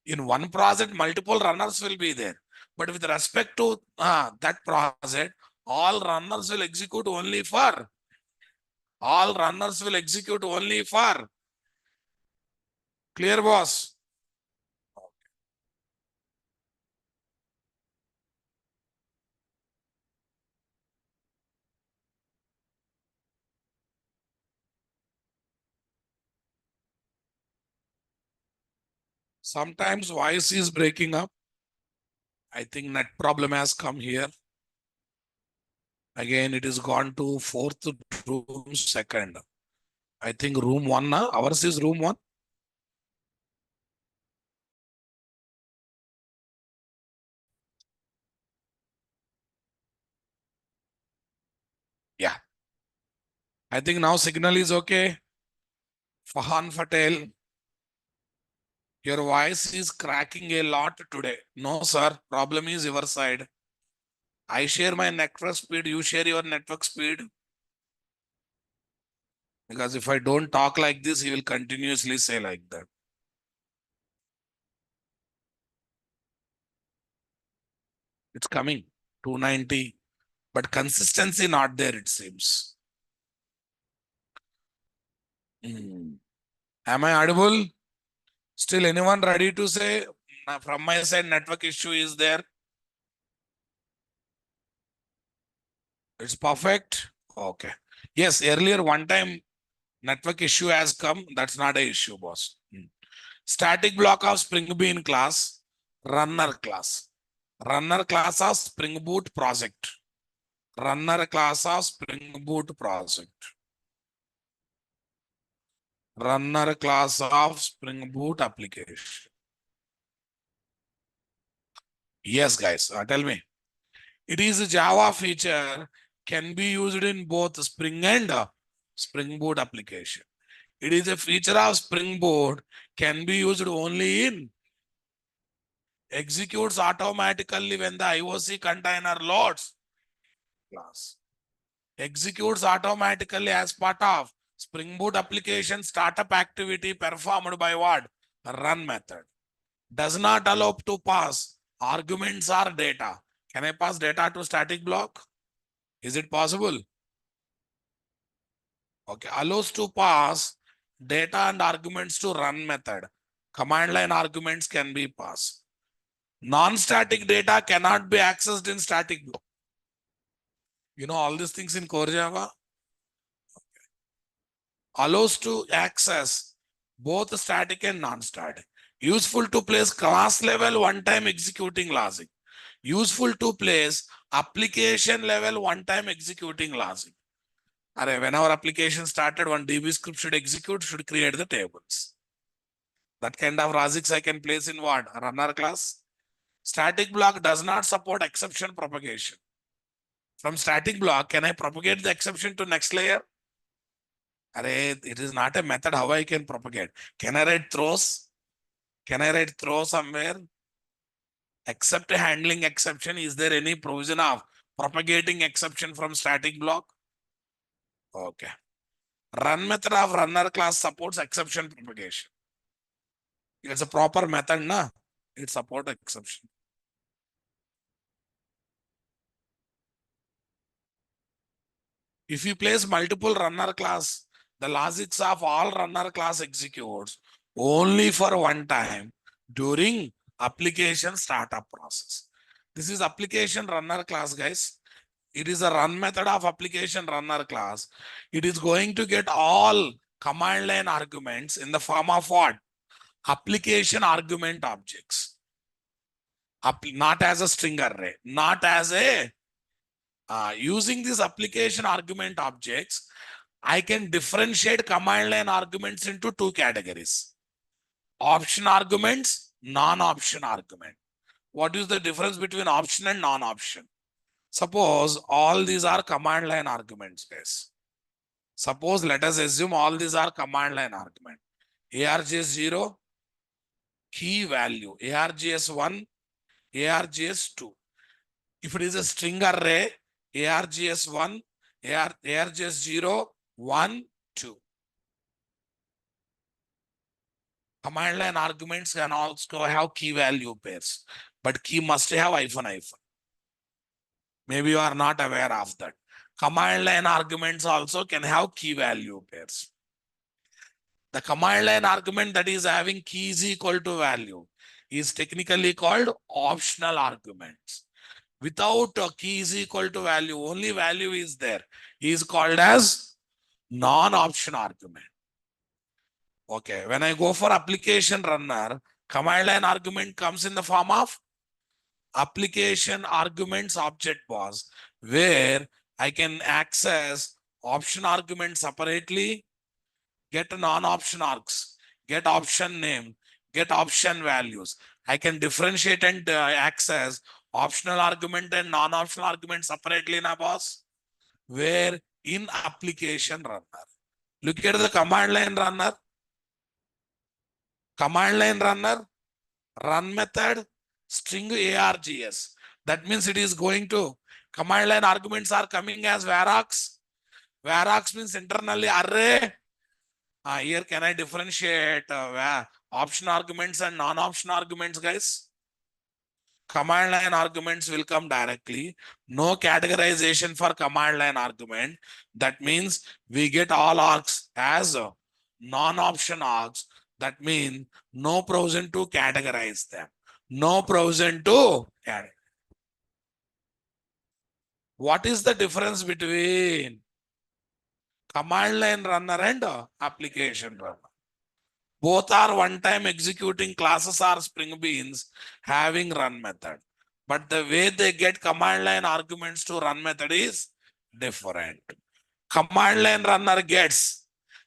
In one project, multiple runners will be there. But with respect to that project, all runners will execute only for. All runners will execute only for. Clear, boss? Sometimes voice is breaking up. I think net problem has come here. Again, it is gone to fourth room, second. I think room one now. Ours is room one. Yeah. I think now signal is okay. Fahan Patel, your voice is cracking a lot today. No, sir. Problem is your side. I share my network speed. You share your network speed. Because if I don't talk like this, he will continuously say like that. It's coming. 290. But consistency not there, it seems. Am I audible? Still anyone ready to say from my side network issue is there? It's perfect. Okay. Yes, earlier one time network issue has come. That's not an issue, boss. Static block of Spring Bean class, runner class. Runner class of Spring Boot project. Runner class of Spring Boot project. Runner class of Spring Boot application. Yes, guys. Tell me. It is a Java feature can be used in both Spring and Spring Boot application. It is a feature of Spring Boot can be used only in executes automatically when the IOC container loads class. Executes automatically as part of Spring Boot application startup activity performed by what? Run method. Does not allow to pass arguments or data. Can I pass data to static block? Is it possible? Okay, allows to pass data and arguments to run method. Command line arguments can be passed. Non-static data cannot be accessed in static block. You know all these things in core Java? Allows to access both static and non-static. Useful to place class level one-time executing logic. Useful to place application level one-time executing logic. When our application started, one DB script should execute, should create the tables. That kind of logics I can place in what? Runner class. Static block does not support exception propagation. From static block, can I propagate the exception to next layer? It is not a method how I can propagate. Can I write throws? Can I write throw somewhere? Except handling exception, is there any provision of propagating exception from static block? Okay. Run method of runner class supports exception propagation. It's a proper method, na? It supports exception. If you place multiple runner class, the logics of all runner class executes only for one time during application startup process. This is application runner class, guys. It is a run method of application runner class. It is going to get all command line arguments in the form of what? Application argument objects. Not as a string array, not as a using these application argument objects, I can differentiate command line arguments into two categories. Option arguments, non-option argument. What is the difference between option and non-option? Suppose all these are command line arguments, guys. Suppose let us assume all these are command line argument. ARGS0, key value, ARGS1, ARGS2. If it is a string array, ARGS1, ARGS0, 1, 2. Command line arguments can also have key value pairs, but key must have hyphen hyphen. Maybe you are not aware of that. Command line arguments also can have key value pairs. The command line argument that is having key is equal to value is technically called optional arguments. Without a key is equal to value, only value is there, is called as non-option argument. Okay, when I go for application runner, command line argument comes in the form of application arguments object was, where I can access option argument separately, get non-option args, get option name, get option values. I can differentiate and access optional argument and non-optional argument separately, na boss, where in application runner. Look at the command line runner. Command line runner, run method, string args. That means it is going to, command line arguments are coming as varargs. Varargs means internally array. Here can I differentiate option arguments and non-option arguments, guys? Command line arguments will come directly. No categorization for command line argument. That means we get all args as non-option args. That means no provision to categorize them. No provision to categorize. What is the difference between command line runner and application runner? Both are one-time executing classes are Spring Beans having run method. But the way they get command line arguments to run method is different. Command line runner gets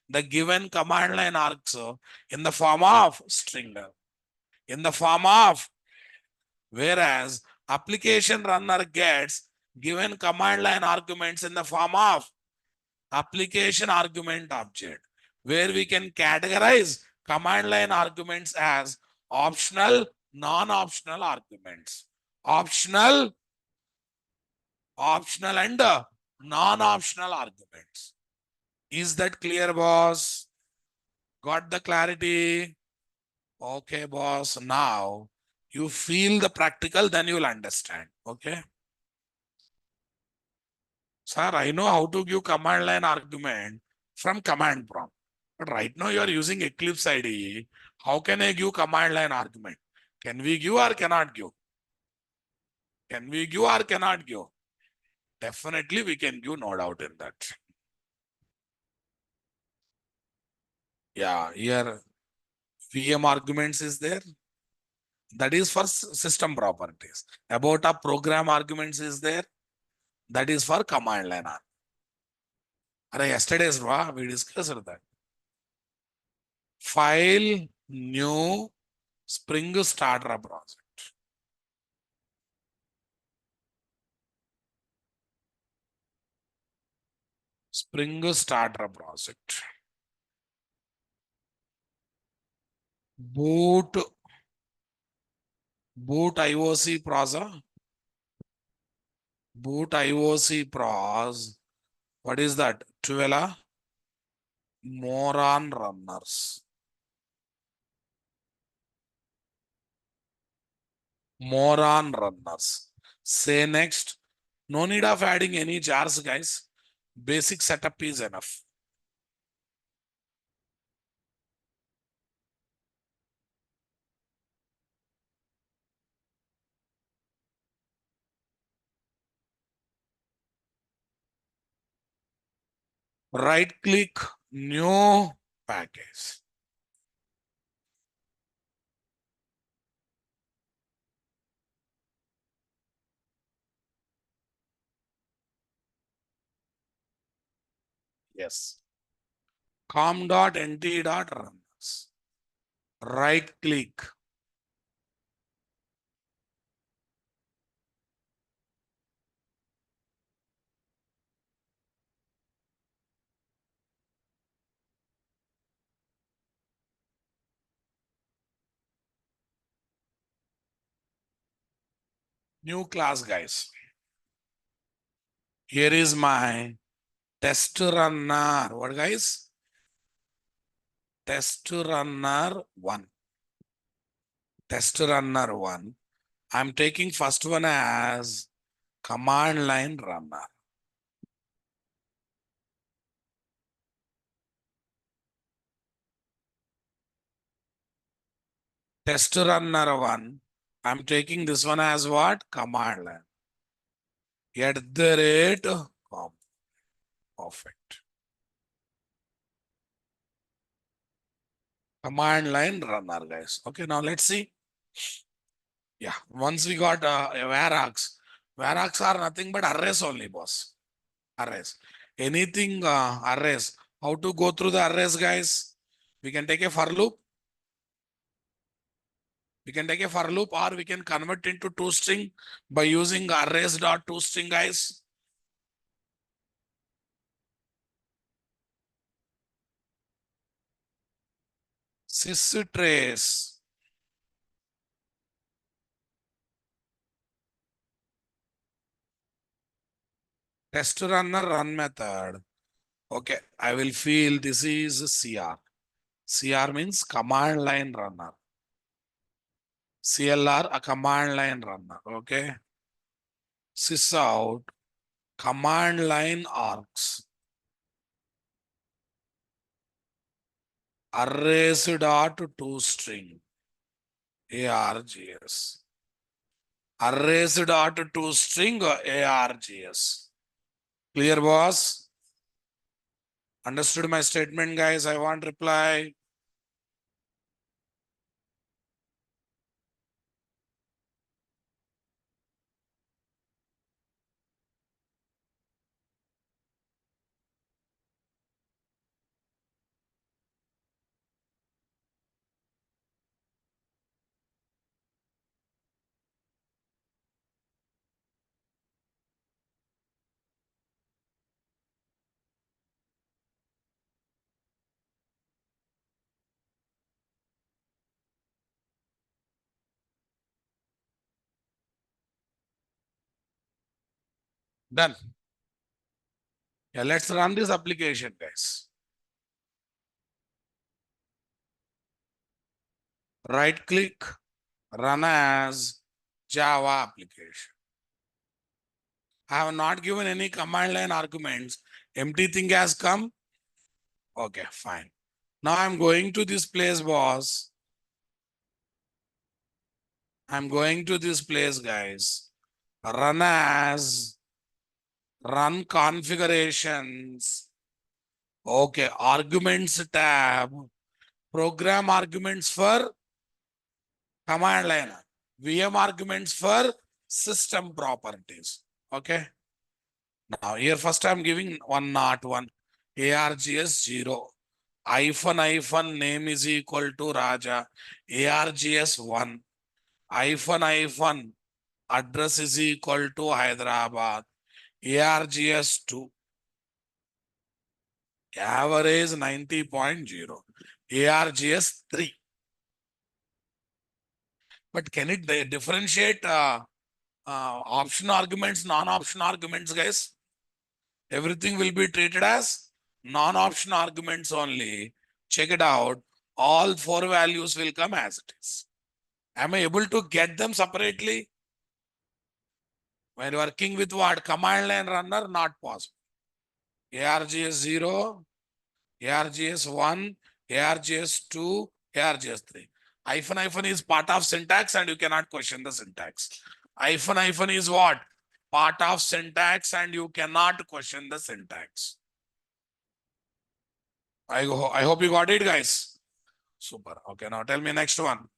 the given command line args in the form of string, in the form of, whereas application runner gets given command line arguments in the form of application argument object, where we can categorize command line arguments as optional, non-optional arguments. Optional, optional and non-optional arguments. Is that clear, boss? Got the clarity? Okay, boss. Now you feel the practical, then you'll understand. Okay. Sir, I know how to give command line argument from command prompt. But right now you are using Eclipse IDE. How can I give command line argument? Can we give or cannot give? Can we give or cannot give? Definitely we can give, no doubt in that. Yeah, here VM arguments is there. That is for system properties. About a program arguments is there. That is for command line. Yesterday's we discussed that. File new Spring Starter project. Spring Starter project. Boot IOC prosa. Boot IOC pros. What is that? 12 moron runners. Moron runners. Say next. No need of adding any jars, guys. Basic setup is enough. Right click, new package. Yes. com.nt.runners. Right click. New class, guys. Here is my test runner. What, guys? Test runner 1. Test runner 1. I'm taking first one as command line runner. Test runner 1. I'm taking this one as what? Command line. At the rate com. Perfect. Command line runner, guys. Okay, now let's see. Yeah, once we got varargs. Varargs are nothing but arrays only, boss. Arrays. Anything arrays. How to go through the arrays, guys? We can take a for loop. We can take a for loop, or we can convert into toString by using arrays.toString, guys. Systrace. Test runner run method. Okay, I will feel this is CR. CR means command line runner. CLR, a command line runner. Okay. Sysout, command line args. Arrays.toString. ARGS. Arrays.toString ARGS. Clear, boss? Understood my statement, guys? I want reply. Done. Yeah, let's run this application, guys. Right click, run as Java application. I have not given any command line arguments. Empty thing has come. Okay, fine. Now I'm going to this place, boss. I'm going to this place, guys. run as, run configurations. Okay, arguments tab, program arguments for command line, VM arguments for system properties. Okay. Now here first I'm giving 101, args 0, hyphen name is equal to Raja, args 1, hyphen address is equal to Hyderabad, args 2, average 90.0, args 3. But can it differentiate option arguments, non-option arguments, guys? Everything will be treated as non-option arguments only. Check it out. All four values will come as it is. Am I able to get them separately? When working with what? Command line runner, not possible. ARGS 0, ARGS 1, ARGS 2, ARGS 3. Hyphen is part of syntax and you cannot question the syntax. Hyphen is what? Part of syntax and you cannot question the syntax. I hope you got it, guys. Super. Okay, now tell me next one.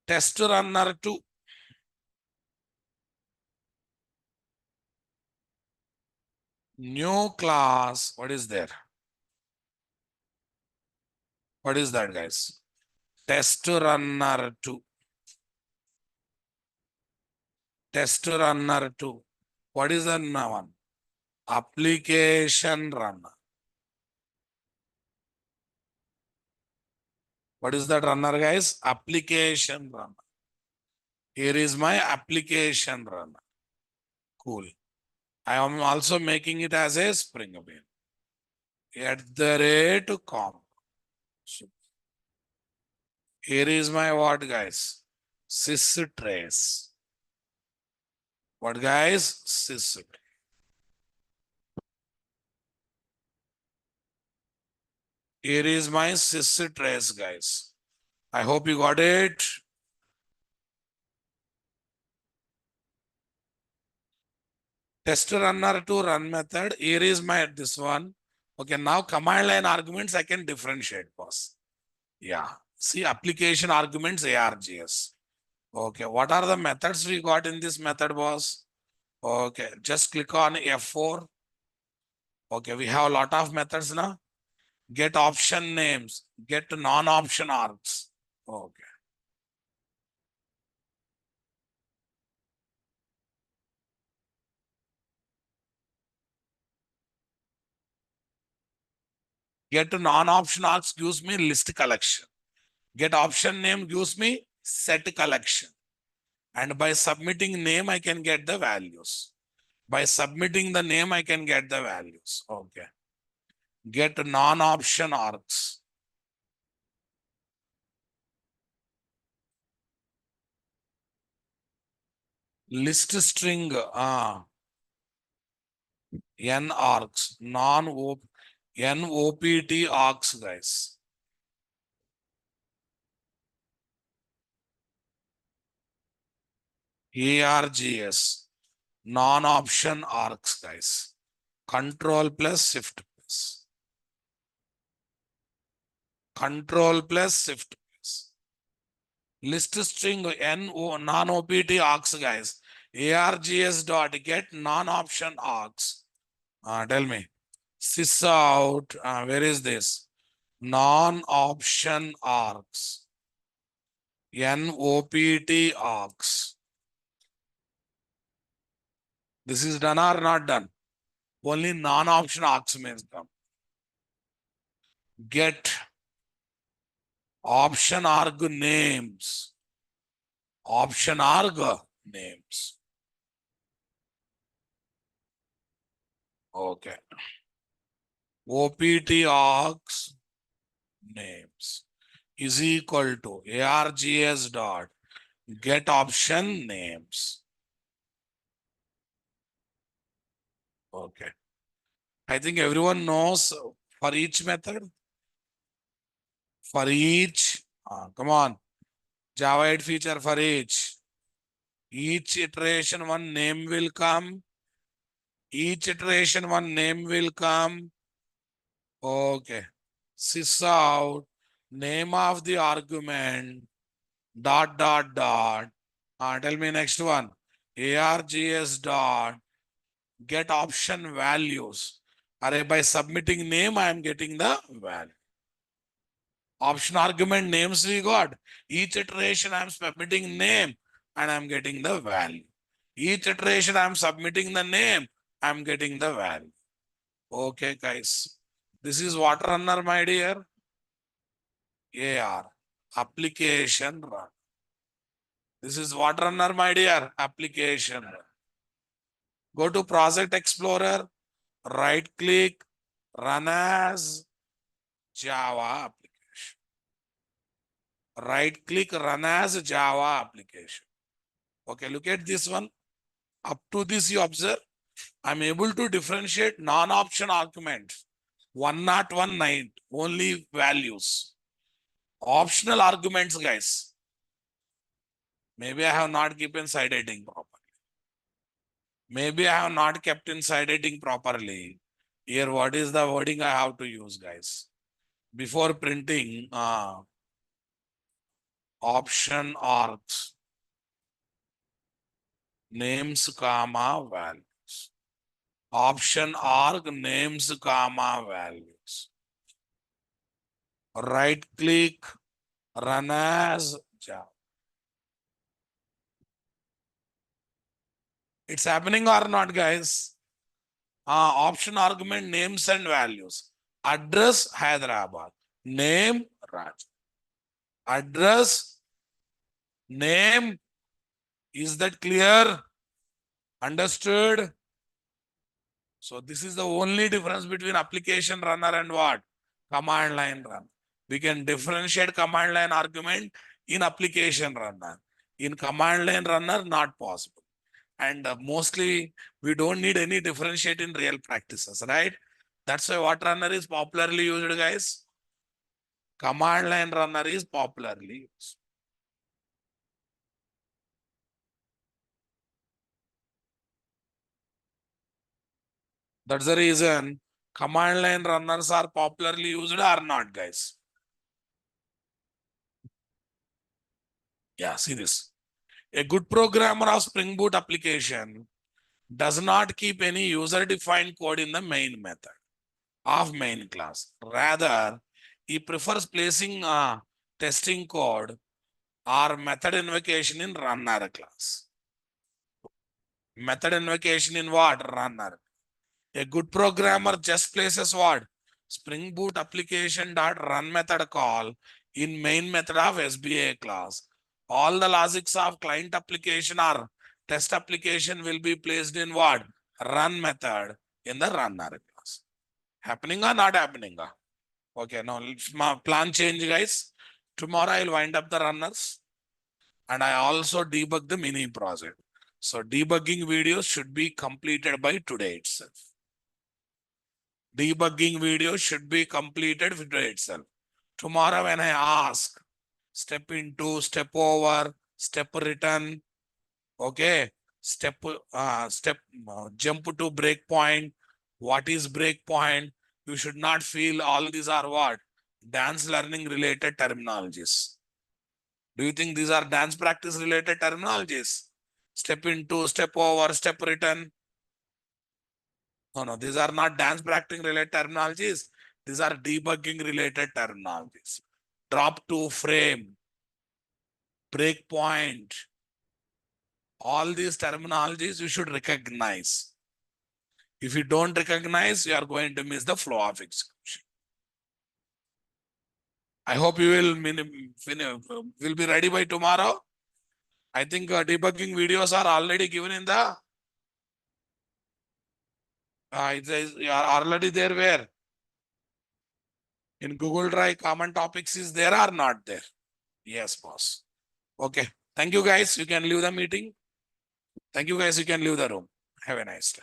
Test runner 2. New class. What is there? What is that, guys? Test runner 2. Test runner 2. What is the one? Application runner. What is that runner, guys? Application runner. Here is my application runner. Cool. I am also making it as a Spring Bean. @com. So here is my what, guys? Sys trace. What, guys? Sys. Here is my sys trace, guys. I hope you got it. Test runner to run method. Here is my this one. Okay, now command line arguments I can differentiate, boss. Yeah. See, application arguments ARGS. Okay, what are the methods we got in this method, boss? Okay, just click on F4. Okay, we have a lot of methods now. Get option names, get non-option args. Okay. Get non-option args gives me list collection. Get option name gives me set collection. And by submitting name, I can get the values. By submitting the name, I can get the values. Okay. Get non-option args. List string, N args, NOPT args, guys. ARGS, non-option args, guys. Control plus shift plus. Control plus shift plus. List string non-OPT args, guys. ARGS dot get non-option args. Tell me. Sys out. Where is this? Non-option args. NOPT args. This is done or not done? Only non-option args means come. Get option arg names. Option arg names. Okay. OPT args names is equal to ARGS dot get option names. Okay. I think everyone knows for each method. For each, come on. Java 8 feature for each. Each iteration one name will come. Each iteration one name will come. Okay. Sys out name of the argument dot dot dot. Tell me next one. ARGS dot get option values. By submitting name, I am getting the value. Option argument names we got. Each iteration I am submitting name and I am getting the value. Each iteration I am submitting the name, I am getting the value. Okay, guys. This is what runner, my dear? AR. Application run. This is what runner, my dear? Application run. Go to Project Explorer, right click, run as Java application. Right click, run as Java application. Okay, look at this one. Up to this, you observe, I'm able to differentiate non-option arguments. 1019, only values. Optional arguments, guys. Maybe I have not given side heading properly. Maybe I have not kept inside heading properly. Here, what is the wording I have to use, guys? Before printing, option args, names, comma, values. Option arg, names, comma, values. Right click, run as Java. It's happening or not, guys? Option argument names and values. Address Hyderabad. Name Raj. Address, name. Is that clear? Understood? So this is the only difference between application runner and what? Command line runner. We can differentiate command line argument in application runner. In command line runner, not possible. And mostly we don't need any differentiate in real practices, right? That's why what runner is popularly used, guys? Command line runner is popularly used. That's the reason command line runners are popularly used or not, guys. Yeah, see this. A good programmer of Spring Boot application does not keep any user-defined code in the main method of main class. Rather, he prefers placing a testing code or method invocation in runner class. Method invocation in what? Runner. A good programmer just places what? Spring Boot application dot run method call in main method of SBA class. All the logics of client application or test application will be placed in what? Run method in the runner class. Happening or not happening? Okay, now my plan change, guys. Tomorrow I'll wind up the runners and I also debug the mini project. So debugging videos should be completed by today itself. Debugging video should be completed today itself. Tomorrow when I ask, step into, step over, step return, okay, jump to breakpoint. What is breakpoint? You should not feel all these are what? Dance learning related terminologies. Do you think these are dance practice related terminologies? Step into, step over, step return. No, these are not dance practice related terminologies. These are debugging related terminologies. Drop to frame, breakpoint. All these terminologies you should recognize. If you don't recognize, you are going to miss the flow of execution. I hope you will be ready by tomorrow. I think debugging videos are already given in the you are already there where? In Google Drive, common topics is there or not there? Yes, boss. Okay. Thank you, guys. You can leave the meeting. Thank you, guys. You can leave the room. Have a nice day.